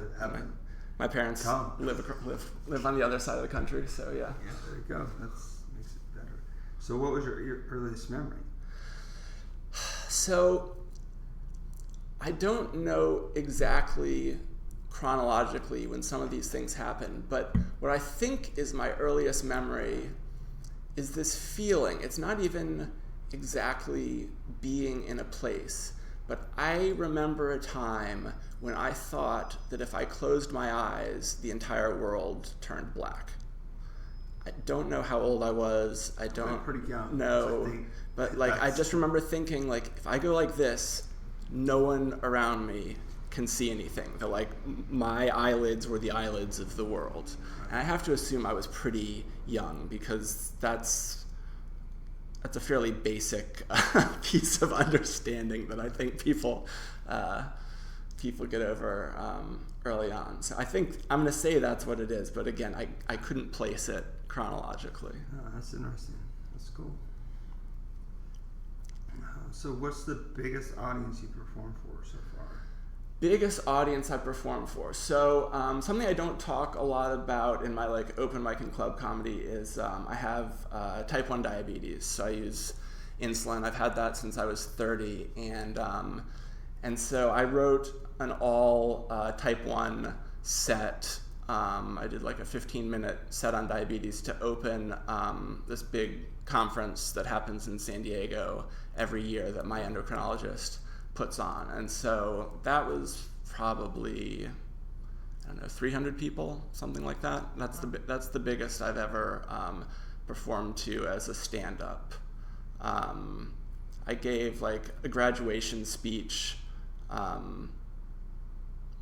My parents live on the other side of the country, so yeah. Yeah, there you go. That makes it better. So what was your earliest memory? So I don't know exactly chronologically when some of these things happen, but what I think is my earliest memory is this feeling. It's not even exactly being in a place, but I remember a time when I thought that if I closed my eyes, the entire world turned black. I don't know how old I was. I don't pretty young, know, but like I just remember thinking, like, if I go like this, no one around me can see anything. That like my eyelids were the eyelids of the world. And I have to assume I was pretty young, because that's a fairly basic piece of understanding that I think people get over early on. So I think I'm going to say that's what it is, but again, I couldn't place it chronologically. Oh, that's interesting. That's cool. So what's the biggest audience you performed for so far? Biggest audience I performed for. So something I don't talk a lot about in my like open mic and club comedy is I have type 1 diabetes. So I use insulin. I've had that since I was 30, and so I wrote an all type 1 set. I did like a 15-minute set on diabetes to open this big conference that happens in San Diego every year that my endocrinologist puts on. And so that was probably, I don't know, 300 people, something like that. That's the biggest I've ever performed to as a stand-up. I gave like a graduation speech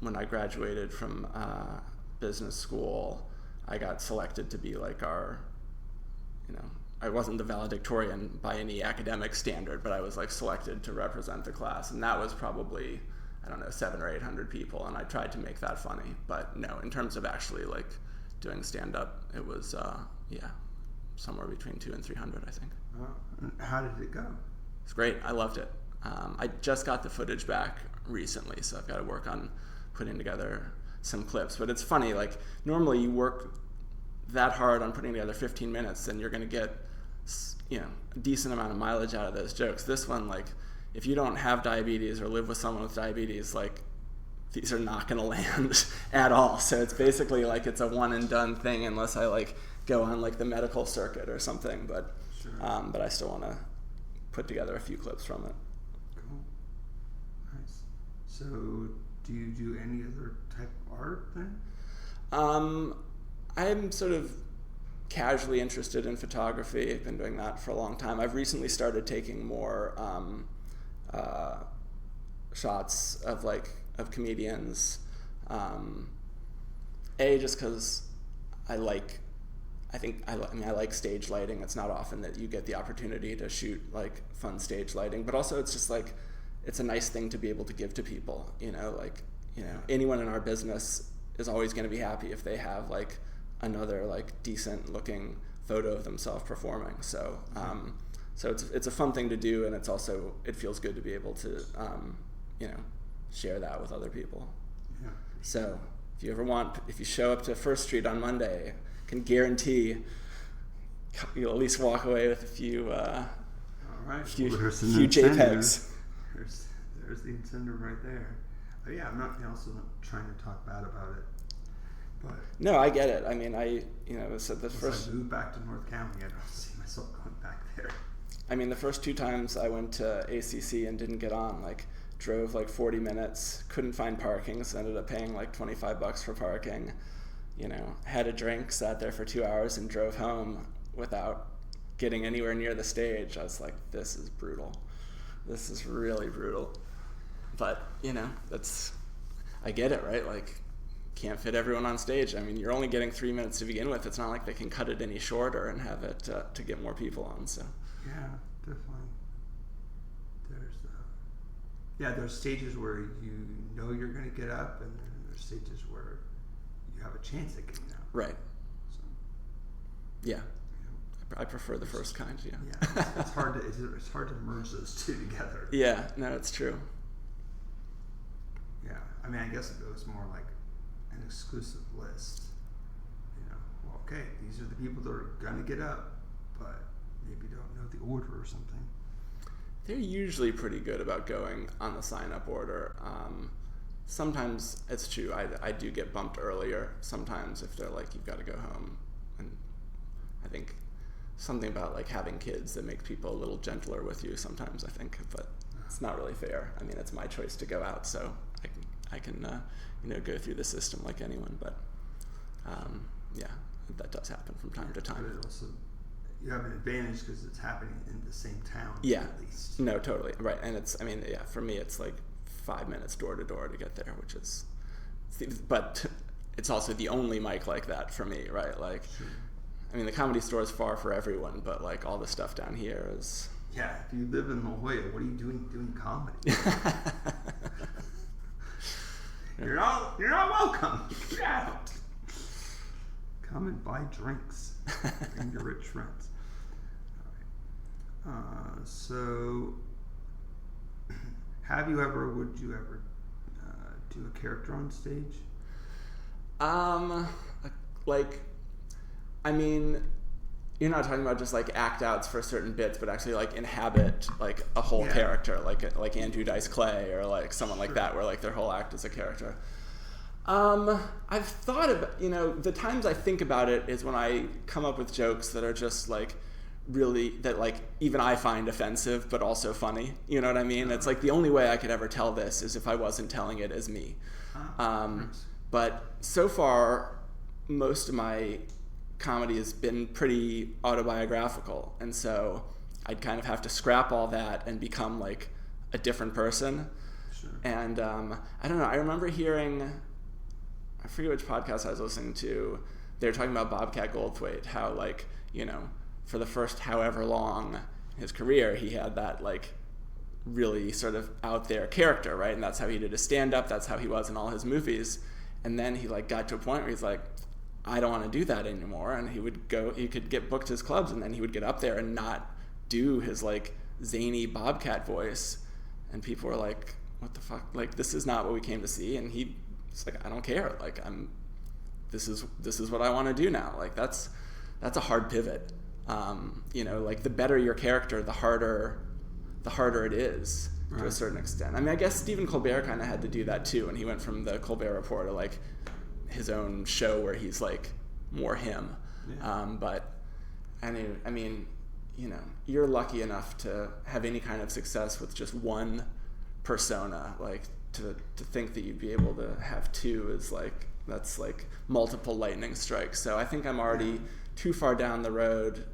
when I graduated from business school. I got selected to be like our, I wasn't the valedictorian by any academic standard, but I was like selected to represent the class, and that was probably, I don't know, 700 or 800 people, and I tried to make that funny. But no, in terms of actually like doing stand-up, it was somewhere between 200 and 300, I think. How did it go? It's great. I loved it. I just got the footage back recently, so I've got to work on putting together some clips. But it's funny, like normally you work that hard on putting together 15 minutes, and you're going to get a decent amount of mileage out of those jokes. This one, like, if you don't have diabetes or live with someone with diabetes, like, these are not going to land at all. So it's basically like it's a one and done thing, unless I like go on like the medical circuit or something. But sure. But I still want to put together a few clips from it. Cool. Nice. So do you do any other type of art then? I'm sort of casually interested in photography. I've been doing that for a long time. I've recently started taking more shots of comedians. Just because I like stage lighting. It's not often that you get the opportunity to shoot like fun stage lighting, but also it's just like it's a nice thing to be able to give to people. Anyone in our business is always going to be happy if they have like another like decent looking photo of themselves performing. So it's a fun thing to do, and it feels good to be able to share that with other people. Yeah. So if you show up to First Street on Monday, I can guarantee you'll at least walk away with a few few JPEGs. There's the incentive right there. But yeah, I'm also not trying to talk bad about it. But no, I get it. I mean, I moved back to North County, I don't see myself going back there. I mean, the first 2 times I went to ACC and didn't get on, like drove like 40 minutes, couldn't find parking, so ended up paying like $25 for parking. Had a drink, sat there for 2 hours, and drove home without getting anywhere near the stage. I was like, this is brutal. This is really brutal. But, I get it, right? Like, can't fit everyone on stage. I mean, you're only getting 3 minutes to begin with. It's not like they can cut it any shorter and have it to get more people on. So yeah, definitely. There's stages where you know you're going to get up, and then there's stages where you have a chance at getting up. Right. So, yeah. I prefer the first kind. Yeah. Yeah. It's hard to merge those two together. Yeah. No, it's true. Yeah. I mean, I guess it goes more like an exclusive list. Well, okay, these are the people that are going to get up, but maybe don't know the order or something. They're usually pretty good about going on the sign-up order. Sometimes it's true. I do get bumped earlier. Sometimes if they're like, you've got to go home. And I think something about like having kids that makes people a little gentler with you sometimes, I think. But it's not really fair. I mean, it's my choice to go out, so I can go through the system like anyone. But yeah, that does happen from time to time. But also, you have an advantage because it's happening in the same town. Yeah. At least. No, totally. Right. And for me, it's like 5 minutes door to door to get there, but it's also the only mic like that for me, right? Like, sure. I mean, the Comedy Store is far for everyone, but like all the stuff down here is. Yeah. If you live in La Jolla, what are you doing comedy? You're not welcome. Get out. Come and buy drinks. Bring your rich friends. All right. So, would you ever do a character on stage? I mean, you're not talking about just like act outs for certain bits, but actually like inhabit like a whole character, like Andrew Dice Clay or like someone like that, where like their whole act is a character. I've thought about, the times I think about it is when I come up with jokes that are just like really, that like even I find offensive, but also funny. You know what I mean? It's like the only way I could ever tell this is if I wasn't telling it as me. But so far, most of my comedy has been pretty autobiographical. And so I'd kind of have to scrap all that and become like a different person. Sure. And I don't know, I remember hearing, I forget which podcast I was listening to, they were talking about Bobcat Goldthwait, how like, for the first however long in his career, he had that like really sort of out there character, right? And that's how he did his stand-up, that's how he was in all his movies. And then he like got to a point where he's like, I don't want to do that anymore. And he could get booked his clubs, and then he would get up there and not do his like zany Bobcat voice. And people were like, what the fuck? Like, this is not what we came to see. And he's like, I don't care. Like, this is what I want to do now. Like, that's a hard pivot. Like the better your character, the harder it is to a certain extent. I mean, I guess Stephen Colbert kind of had to do that too, and he went from the Colbert Report to like his own show where he's like more him. Yeah. But I mean, you're lucky enough to have any kind of success with just one persona. Like to think that you'd be able to have two is like, that's like multiple lightning strikes. So I think I'm already too far down the road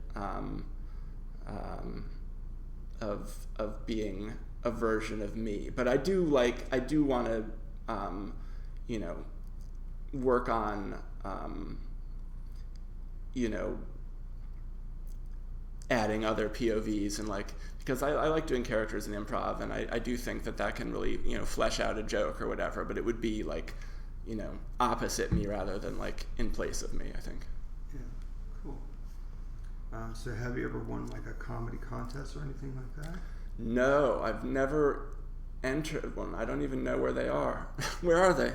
of being a version of me. But I do want to work on adding other POVs and like, because I like doing characters in improv, and I do think that can really flesh out a joke or whatever, but it would be like opposite me rather than like in place of me, I think. Yeah, cool. So have you ever won like a comedy contest or anything like that? No, I've never entered one. I don't even know where they are. Where are they?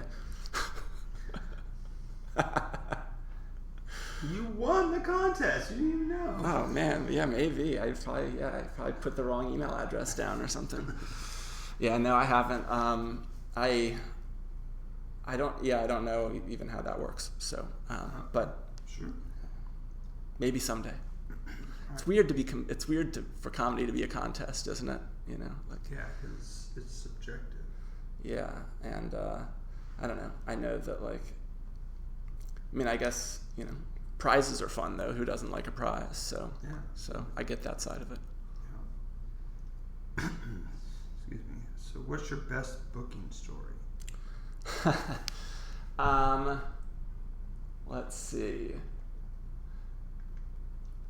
You won the contest. You didn't even know. Oh man, yeah, maybe. I probably put the wrong email address down or something. Yeah, no, I haven't. I don't know even how that works. So, but sure, maybe someday. It's weird for comedy to be a contest, isn't it? Like, yeah, because it's subjective. Yeah, and I don't know. I know that like, I guess prizes are fun though. Who doesn't like a prize? So yeah. So I get that side of it. Yeah. Excuse me. So what's your best booking story? Let's see.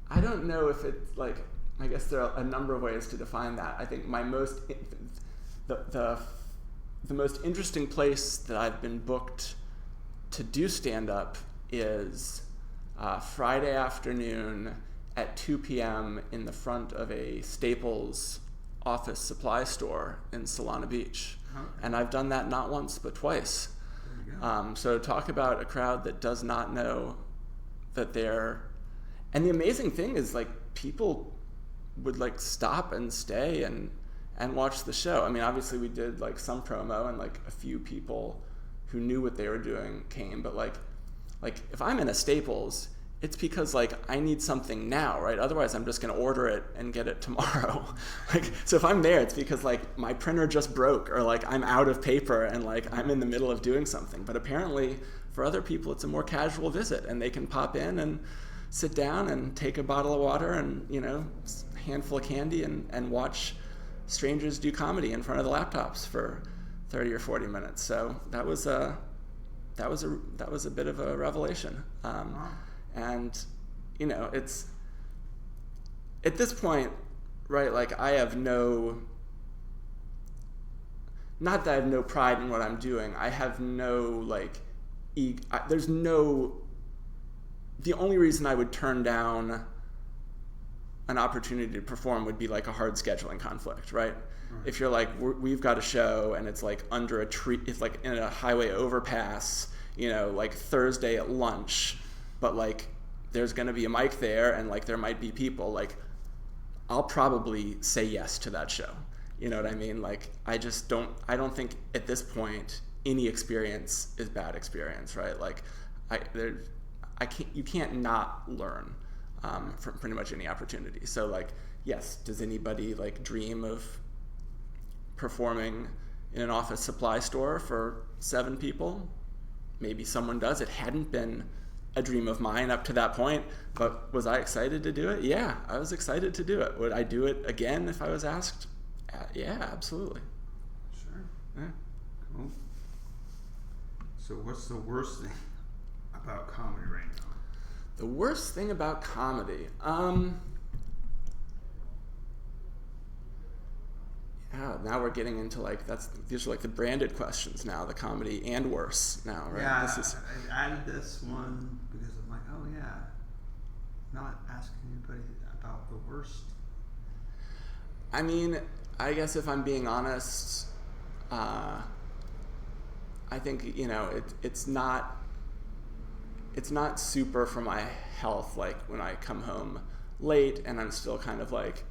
I don't know if it's like, I guess there are a number of ways to define that. I think the most interesting place that I've been booked to do stand-up is Friday afternoon at 2 p.m. in the front of a Staples office supply store in Solana Beach. Okay. And I've done that not once, but twice. So talk about a crowd that does not know that they're... And the amazing thing is, like, people would, like, stop and stay and watch the show. I mean, obviously we did, like, some promo, and, like, a few people who knew what they were doing came, but, like if I'm in a Staples, it's because, like, I need something now, right? Otherwise, I'm just going to order it and get it tomorrow. Like, so if I'm there, it's because, like, my printer just broke, or, like, I'm out of paper and, like, I'm in the middle of doing something. But apparently, for other people, it's a more casual visit, and they can pop in and sit down and take a bottle of water and, you know, a handful of candy and watch strangers do comedy in front of the laptops for 30 or 40 minutes. So that was a bit of a revelation. And, you know, it's, at this point, right, like, I have not that I have no pride in what I'm doing, I have no, like, there's no, the only reason I would turn down an opportunity to perform would be, like, a hard scheduling conflict, right? If you're like, we've got a show and it's, like, under a tree, it's, like, in a highway overpass, you know, like, Thursday at lunch, but, like, there's going to be a mic there and, like, there might be people, like, I'll probably say yes to that show. You know what I mean? Like, I don't think at this point any experience is bad experience, right? Like, you can't not learn from pretty much any opportunity. So, like, yes, does anybody, like, dream of performing in an office supply store for 7 people? Maybe someone does. It hadn't been a dream of mine up to that point, but was I excited to do it? Yeah, I was excited to do it. Would I do it again if I was asked? Yeah, absolutely. Sure. Yeah. Cool. So what's the worst thing about comedy right now? The worst thing about comedy? Yeah, now we're getting into, like, these are, like, the branded questions now, the comedy and worse now, right? Yeah, I added this one because I'm like, oh yeah, not asking anybody about the worst. I mean, I guess if I'm being honest, I think, you know, it's not super for my health, like, when I come home late and I'm still kind of, like,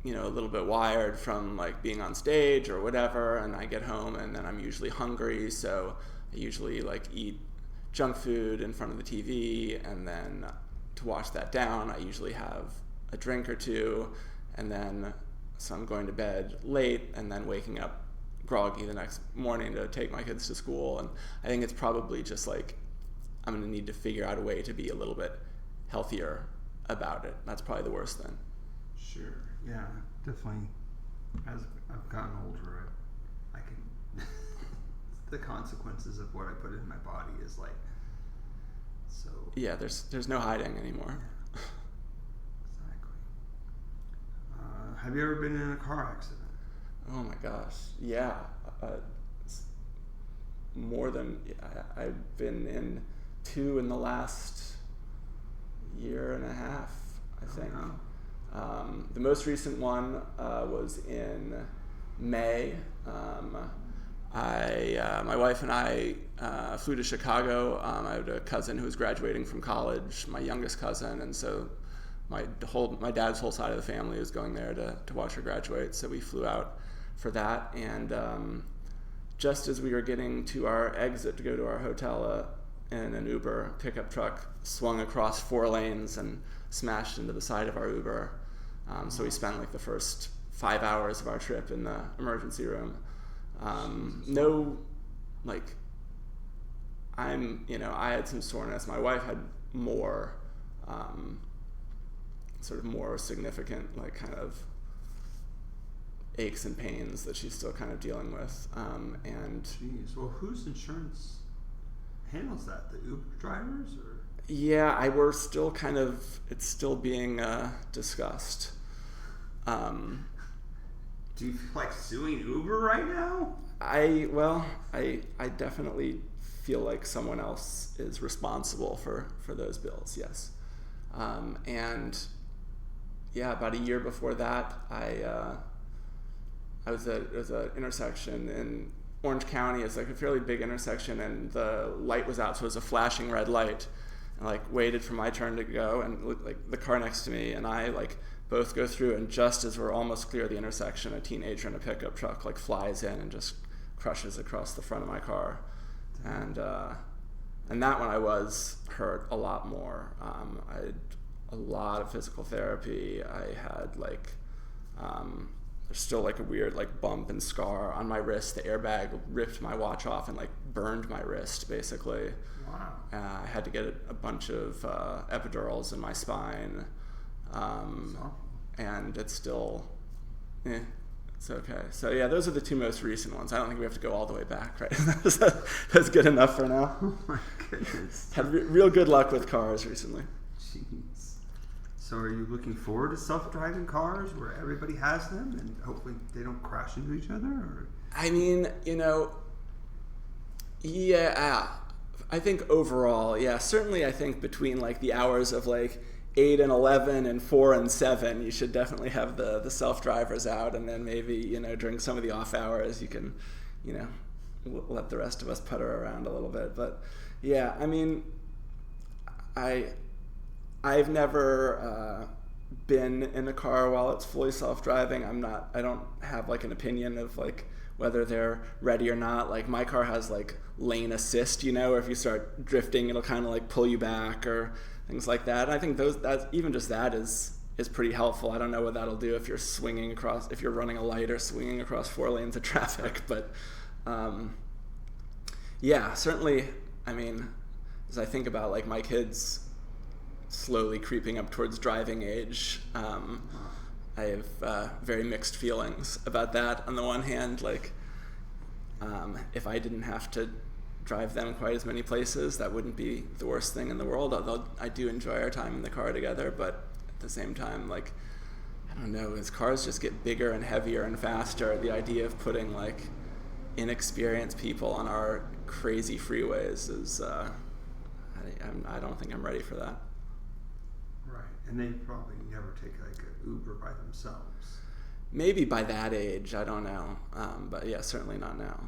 you know, a little bit wired from, like, being on stage or whatever, and I get home and then I'm usually hungry, so I usually, like, eat junk food in front of the TV, and then to wash that down I usually have a drink or two, and then so I'm going to bed late and then waking up groggy the next morning to take my kids to school. And I think it's probably just, like, I'm going to need to figure out a way to be a little bit healthier about it. That's probably the worst thing. Sure. Yeah, definitely. As I've gotten older, I can the consequences of what I put in my body is, like, so. Yeah, there's no hiding anymore. Yeah. Exactly. Have you ever been in a car accident? Oh my gosh, yeah. More than I've been in 2 in the last year and a half, I think. Oh, no. The most recent one was in May. My wife and I flew to Chicago. I had a cousin who was graduating from college, my youngest cousin, and so my dad's whole side of the family was going there to watch her graduate. So we flew out for that, and just as we were getting to our exit to go to our hotel, in an Uber pickup truck swung across 4 lanes and smashed into the side of our Uber. So we spent, like, the first 5 hours of our trip in the emergency room. No, like, I had some soreness. My wife had more, sort of more significant, like, kind of aches and pains that she's still kind of dealing with. And jeez, well, whose insurance handles that? The Uber drivers, or? Yeah, we're still kind of, it's still being discussed. Do you feel like suing Uber right now? I definitely feel like someone else is responsible for those bills, yes. And yeah, about a year before that, I was at an intersection in Orange County. It's like a fairly big intersection, and the light was out, so it was a flashing red light. And like waited for my turn to go, and like the car next to me and I like both go through, and just as we're almost clear of the intersection, a teenager in a pickup truck like flies in and just crushes across the front of my car. And that one I was hurt a lot more. I had a lot of physical therapy. I had like there's still like a weird like bump and scar on my wrist. The airbag ripped my watch off and like burned my wrist basically. Wow. I had to get a bunch of epidurals in my spine, and it's still, it's okay. So yeah, those are the two most recent ones. I don't think we have to go all the way back, right? That's good enough for now. Oh my goodness. Had real good luck with cars recently. Jeez. So are you looking forward to self-driving cars where everybody has them and hopefully they don't crash into each other? Or? I mean, yeah. I think overall, yeah, certainly I think between like the hours of like 8 and 11 and 4 and 7, you should definitely have the self-drivers out, and then maybe, during some of the off hours you can, let the rest of us putter around a little bit. But yeah, I mean, I've never been in a car while it's fully self-driving. I don't have like an opinion of like whether they're ready or not. Like my car has like lane assist, or if you start drifting, it'll kind of like pull you back or things like that. And I think that is pretty helpful. I don't know what that'll do if you're running a light or swinging across 4 lanes of traffic. But yeah, certainly, I mean, as I think about like my kids slowly creeping up towards driving age, I have very mixed feelings about that. On the one hand, like, if I didn't have to drive them quite as many places, that wouldn't be the worst thing in the world, although I do enjoy our time in the car together. But at the same time, like, I don't know, as cars just get bigger and heavier and faster, the idea of putting like inexperienced people on our crazy freeways is, I don't think I'm ready for that. Right, and they probably never take like an Uber by themselves. Maybe by that age, I don't know, but yeah, certainly not now.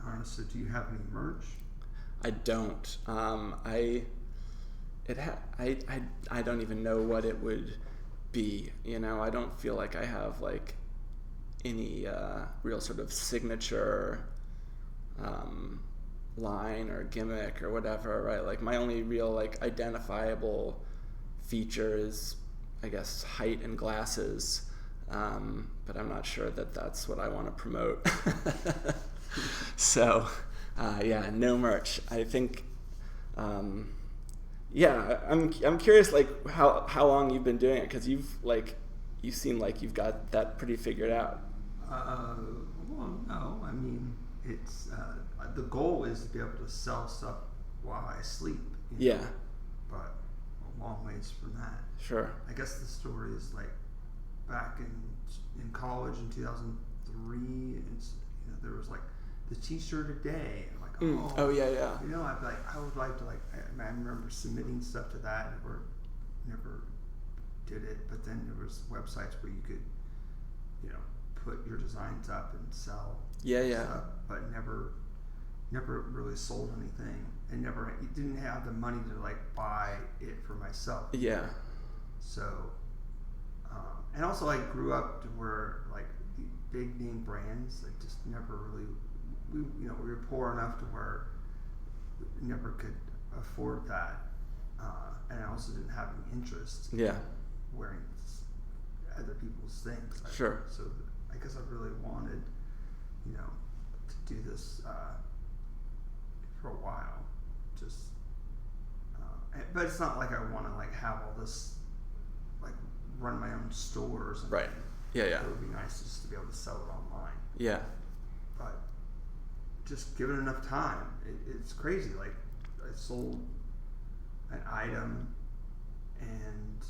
All right. So, do you have any merch? I don't. I don't even know what it would be. I don't feel like I have like any real sort of signature line or gimmick or whatever, right? Like my only real like identifiable feature is, I guess, height and glasses, but I'm not sure that that's what I want to promote. So yeah, no merch. I think yeah, I'm curious like how long you've been doing it, because you seem like you've got that pretty figured out. Well, no, I mean, it's the goal is to be able to sell stuff while I sleep. Yeah. But a long ways from that. Sure. I guess the story is like back in college in 2003. It's there was like the T-shirt a day. And like oh yeah. I would like to I remember submitting stuff to that. Never did it. But then there was websites where you could put your designs up and sell. Stuff, but never really sold anything, and didn't have the money to like buy it for myself. Yeah. So, and also I grew up to where like the big name brands like just never really, we were poor enough to where we never could afford that, and I also didn't have any interest. Yeah. Wearing other people's things. Sure. So I guess I really wanted, to do this for a while, but it's not like I want to like have all this like run my own store or something. Right. Yeah. It would be nice just to be able to sell it online. Yeah. But just give it enough time. It's crazy. Like, I sold an item, and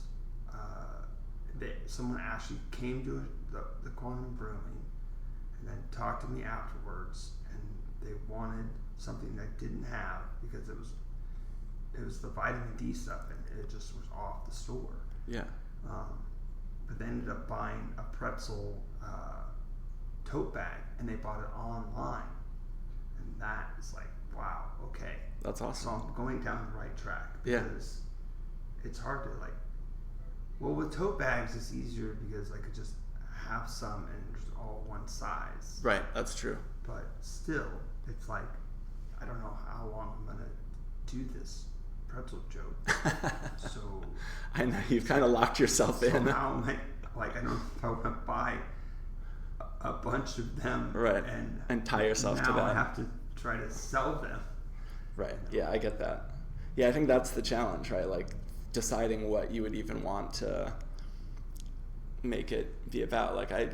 someone actually came to the Quantum Brewing and then talked to me afterwards, and they wanted something I didn't have because it was the vitamin D stuff, and it just was off the store. Yeah. But they ended up buying a pretzel tote bag, and they bought it online, and that is like, wow, okay, that's awesome. So I'm going down the right track, because it's hard to like. Well, with tote bags, it's easier because I could just have some and just all one size. Right, that's true. But still, it's like, I don't know how long I'm gonna do this pretzel joke. So I know you've kind of locked yourself in. Now, like I don't know if I want to buy a bunch of them, right, and tie yourself to them. Now I have to try to sell them. Right. Yeah, I get that. Yeah, I think that's the challenge, right? Like, deciding what you would even want to make it be about. Like, I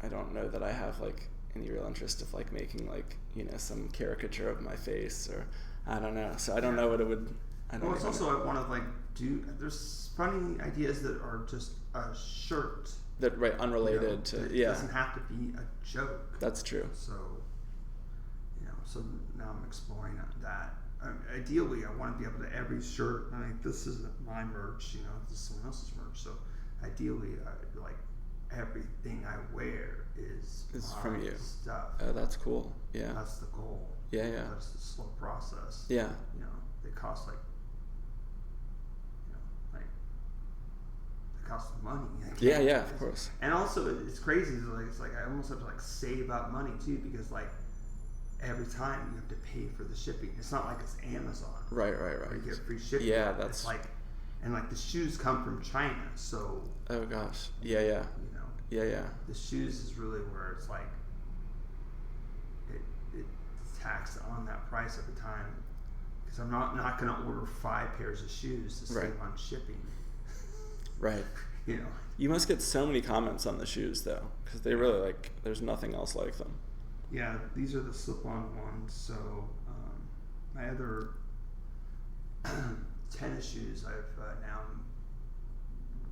don't know that I have like any real interest of like making like, some caricature of my face, or I don't know. So I don't know what it would. Well, it's also I want to like do. There's funny ideas that are just a shirt. That unrelated to It doesn't have to be a joke. That's true. So so now I'm exploring that. Ideally, I want to be able to every shirt. I mean, this isn't my merch. This is someone else's merch. So ideally, like everything I wear is from you. Stuff. Oh, that's cool. Yeah. That's the goal. Yeah. That's the slow process. Yeah. They cost like. Cost money. Yeah, of course. And also, it's crazy. It's like I almost have to like save up money too, because like every time you have to pay for the shipping. It's not like it's Amazon. Right. Where you get free shipping. Yeah, that's it's like, and like the shoes come from China, so. Oh gosh. Yeah. Yeah. The shoes is really where it's like it's taxed on that price every time, because I'm not going to order 5 pairs of shoes to save on shipping. Right. You must get so many comments on the shoes though, because they really there's nothing else like them. Yeah, these are the slip-on ones. So my other tennis shoes, I've now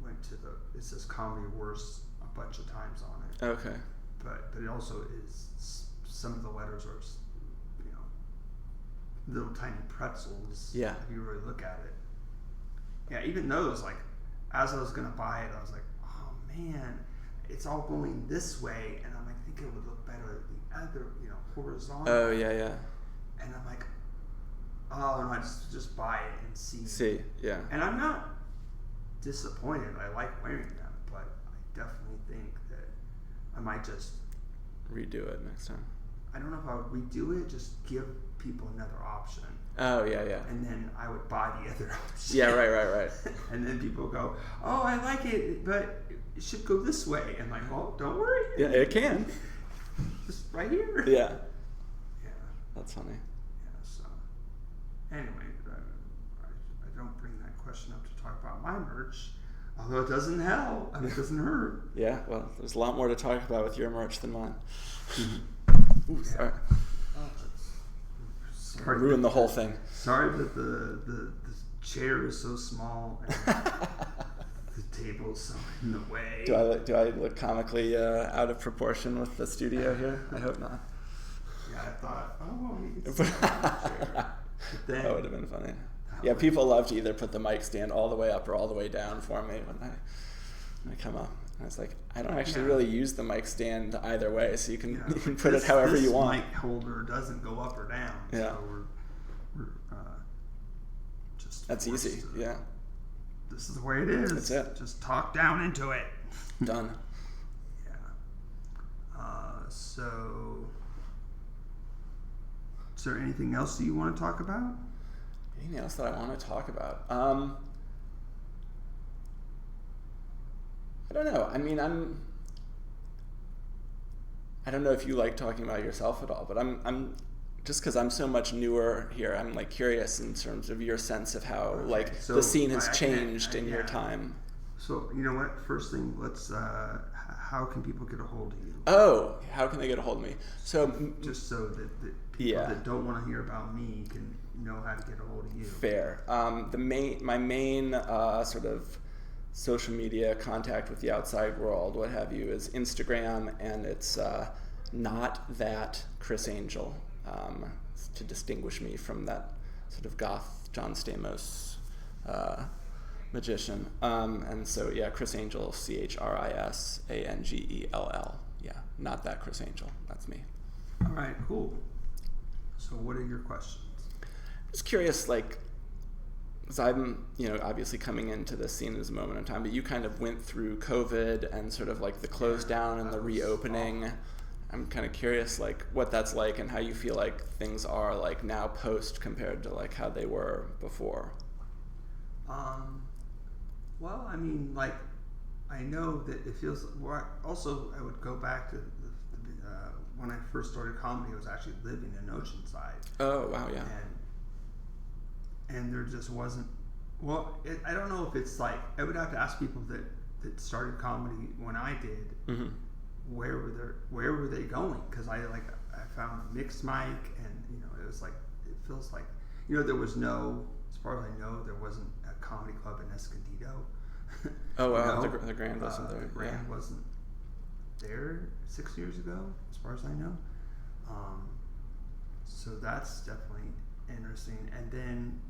went to it says Comedy Wars a bunch of times on it. Okay. But it also is, some of the letters are little tiny pretzels. Yeah. If you really look at it. Yeah, even those, like, as I was gonna buy it, I was like, oh man, it's all going this way, and I'm like, I think it would look better the other, horizontal. Oh yeah. And I'm like, oh no, I just buy it and see. Yeah. And I'm not disappointed. I like wearing them, but I definitely think that I might just redo it next time. I don't know if I would redo it. Just give people another option. Oh yeah. And then I would buy the other option. Yeah, right. And then people go, oh, I like it, but it should go this way. And I'm like, well, don't worry. Yeah, it can. Just right here. Yeah. That's funny. Yeah. So anyway, I don't bring that question up to talk about my merch, although it doesn't help. It doesn't hurt. Yeah. Well, there's a lot more to talk about with your merch than mine. Ooh, sorry. Sorry, ruined the whole thing. Sorry that the chair is so small and the table is so in the way. Do I look comically out of proportion with the studio here? I hope not. Yeah, I thought, oh, you can sit on the chair. Then, that would have been funny. Yeah, people love to either put the mic stand all the way up or all the way down for me when I come up. And I was like, I don't actually really use the mic stand either way, so you can put it however you want. This mic holder doesn't go up or down. Yeah. So we're just. That's easy. Yeah. This is the way it is. That's it. Just talk down into it. Done. Yeah. So, is there anything else that you want to talk about? Anything else that I want to talk about? I don't know. I mean, I don't know if you like talking about yourself at all, but I'm just because I'm so much newer here, I'm like curious in terms of your sense of how the scene has changed in your time. So you know what? First thing, let's. How can people get a hold of you? Oh, how can they get a hold of me? So just so that people that don't want to hear about me can know how to get a hold of you. Fair. My main sort of social media contact with the outside world, what have you, is Instagram, and it's not that Chris Angell, to distinguish me from that sort of goth John Stamos magician. And so, Chris Angell, ChrisAngell. Yeah, not that Chris Angell. That's me. All right, cool. So what are your questions? I'm just curious, because I'm, obviously coming into this scene at this moment in time, but you kind of went through COVID and sort of the close down and the reopening. Awful. I'm kind of curious, what that's like and how you feel like things are now post compared to how they were before. Well, I mean, I know that it feels. Well, also, I would go back to when I first started comedy. I was actually living in Oceanside. Oh wow, yeah. And there just wasn't. Well, I don't know if it's I would have to ask people that started comedy when I did. Mm-hmm. Where were they going? Because I found a mixed mic, and it was it feels there was no, as far as I know, there wasn't a comedy club in Escondido. Oh wow, the Grand wasn't there. The Grand wasn't there 6 years ago, as far as I know. So that's definitely interesting. And then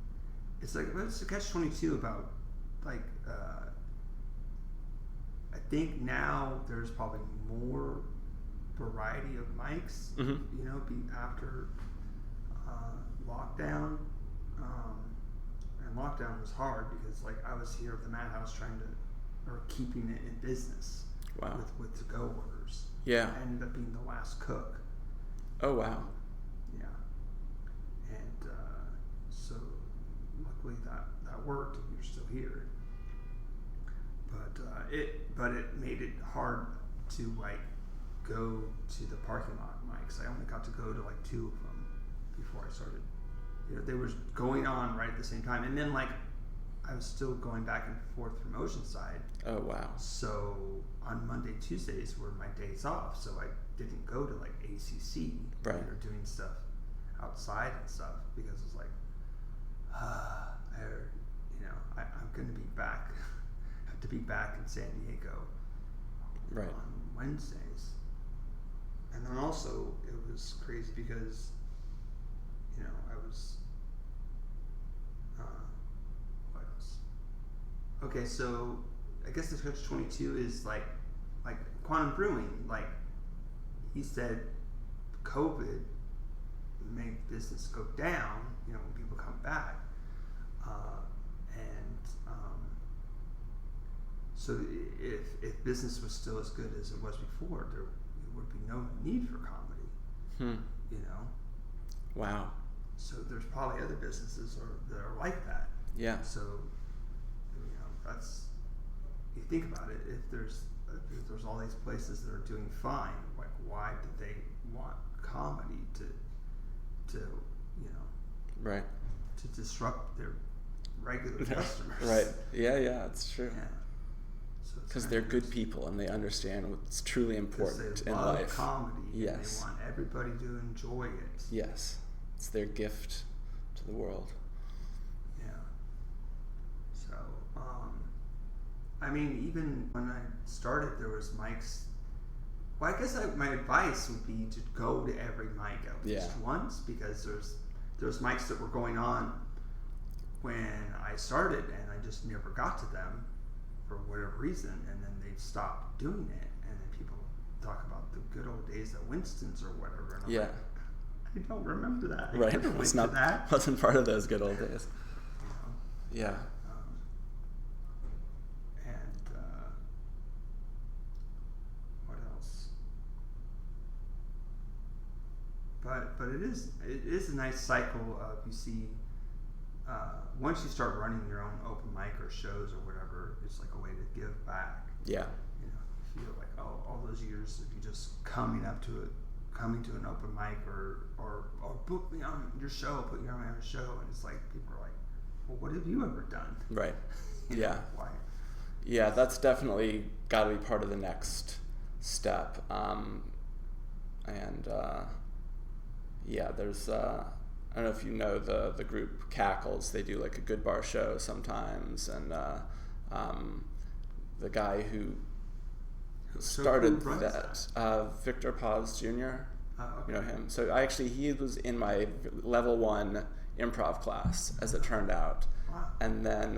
it's it's a catch-22 about I think now there's probably more variety of mics. Mm-hmm. After lockdown. And lockdown was hard because I was here at the Madhouse keeping it in business. Wow. With to-go orders. Yeah. I ended up being the last cook. Oh wow. Yeah. And so luckily that worked, and you're still here. But it made it hard to go to the parking lot mics. I only got to go to 2 of them before I started. They were going on right at the same time, and then I was still going back and forth from Oceanside. Oh wow. So on Monday, Tuesdays were my days off, so I didn't go to ACC right. or doing stuff outside and stuff because it's I'm going to be back. I have to be back in San Diego right on Wednesdays, and then also it was crazy because I was. What else? Okay, so I guess the catch-22 is like Quantum Brewing. He said, COVID made business go down. When people come back, so if business was still as good as it was before, there would be no need for comedy. Wow. So there's probably other businesses that are like that. Yeah. So, that's, you think about it, if there's all these places that are doing fine, why did they want comedy to right, to disrupt their regular customers? Right. Yeah, it's true. Yeah. Because they're good people and they understand what's truly important they in love life. Comedy. Yes. And they want everybody to enjoy it. Yes. It's their gift to the world. Yeah. So, even when I started, there was mics. Well, I guess my advice would be to go to every mic at least once, because there's mics that were going on when I started, and I just never got to them for whatever reason, and then they stopped doing it, and then people talk about the good old days at Winston's or whatever. And I'm I don't remember that. I right. Wasn't part of those good old days. Yeah. And what else? But it is a nice cycle of, you see, once you start running your own open mic or shows or whatever, it's like a way to give back. Yeah. You feel all those years of you just coming up to a coming to an open mic or book me on your show, put me on my own show, and it's like people are like, well, what have you ever done? Right. You Yeah. know, why? Yeah, that's definitely got to be part of the next step. There's I don't know if you know the group Cackles. They do like a Good Bar show sometimes, and the guy who started that, Victor Paz Jr. Okay. You know him. So he was in my level 1 improv class, as it turned out. Wow. And then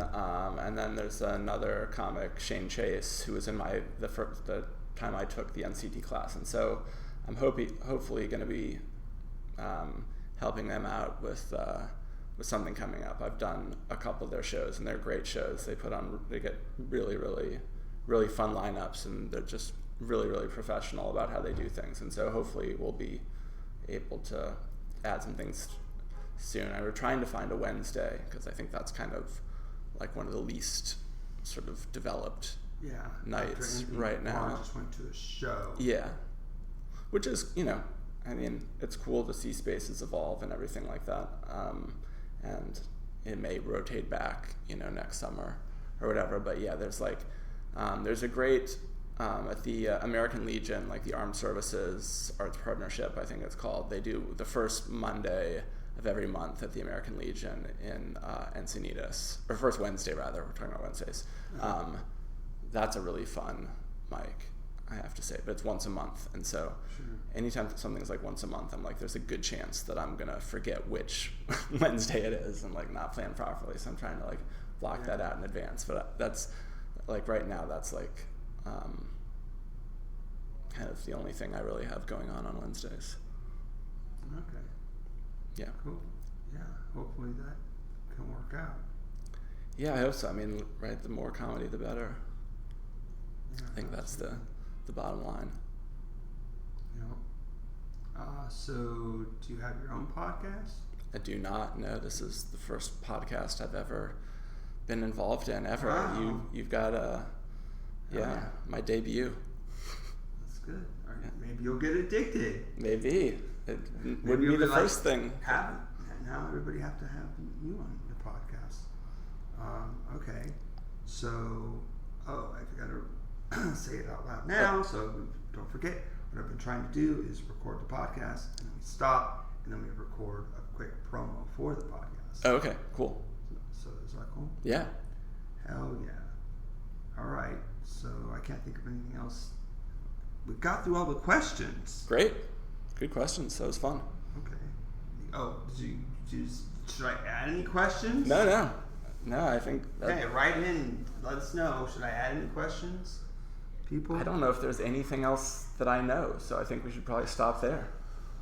there's another comic, Shane Chase, who was in the time I took the NCT class, and so I'm hopefully going to be helping them out with something coming up. I've done a couple of their shows, and they're great shows. They get really, really, really fun lineups, and they're just really, really professional about how they do things. And so hopefully we'll be able to add some things soon. I were trying to find a Wednesday, because I think that's kind of like one of the least sort of developed nights right now. I just went to a show. Yeah, which is, it's cool to see spaces evolve and everything like that. And it may rotate back, next summer or whatever. But yeah, there's a great at the American Legion, like the Armed Services Arts Partnership, I think it's called. They do the first Monday of every month at the American Legion in Encinitas, or first Wednesday rather. We're talking about Wednesdays. That's a really fun mic, I have to say, but it's once a month, and so anytime something's like once a month, I'm like, there's a good chance that I'm gonna forget which Wednesday it is and like not plan properly. So I'm trying to like block that out in advance. But that's like right now, that's like kind of the only thing I really have going on Wednesdays. Okay. Yeah. Cool. Yeah. Hopefully that can work out. Yeah, I hope so. I mean, right, the more comedy, the better. Yeah, I think that's the bottom line. So do you have your own podcast? I do not. No, this is the first podcast I've ever been involved in ever. Wow. You've got my debut. That's good. All right. Yeah. Maybe you'll get addicted. Maybe. It wouldn't be the first thing. Now everybody have to have you on your podcast. Okay. So, I forgot to say it out loud now, so don't forget. What I've been trying to do is record the podcast, and then we stop, and then we record a quick promo for the podcast. Oh, okay, cool. So is that cool? Yeah. Hell yeah. All right. So I can't think of anything else. We got through all the questions. Great. Good questions. That was fun. Okay. Oh, should I add any questions? No, I think... Okay, write in. Let us know. Should I add any questions? People? I don't know if there's anything else that I know, so I think we should probably stop there.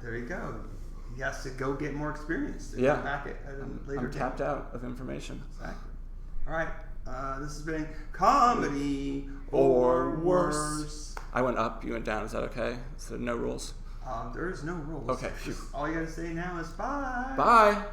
There you go. He has to go get more experience. To Yeah. Come back at a later I'm tapped out of information. Exactly. All right. This has been Comedy or Worse. I went up, you went down. Is that okay? Is there no rules? There is no rules. Okay. All you gotta say now is bye. Bye.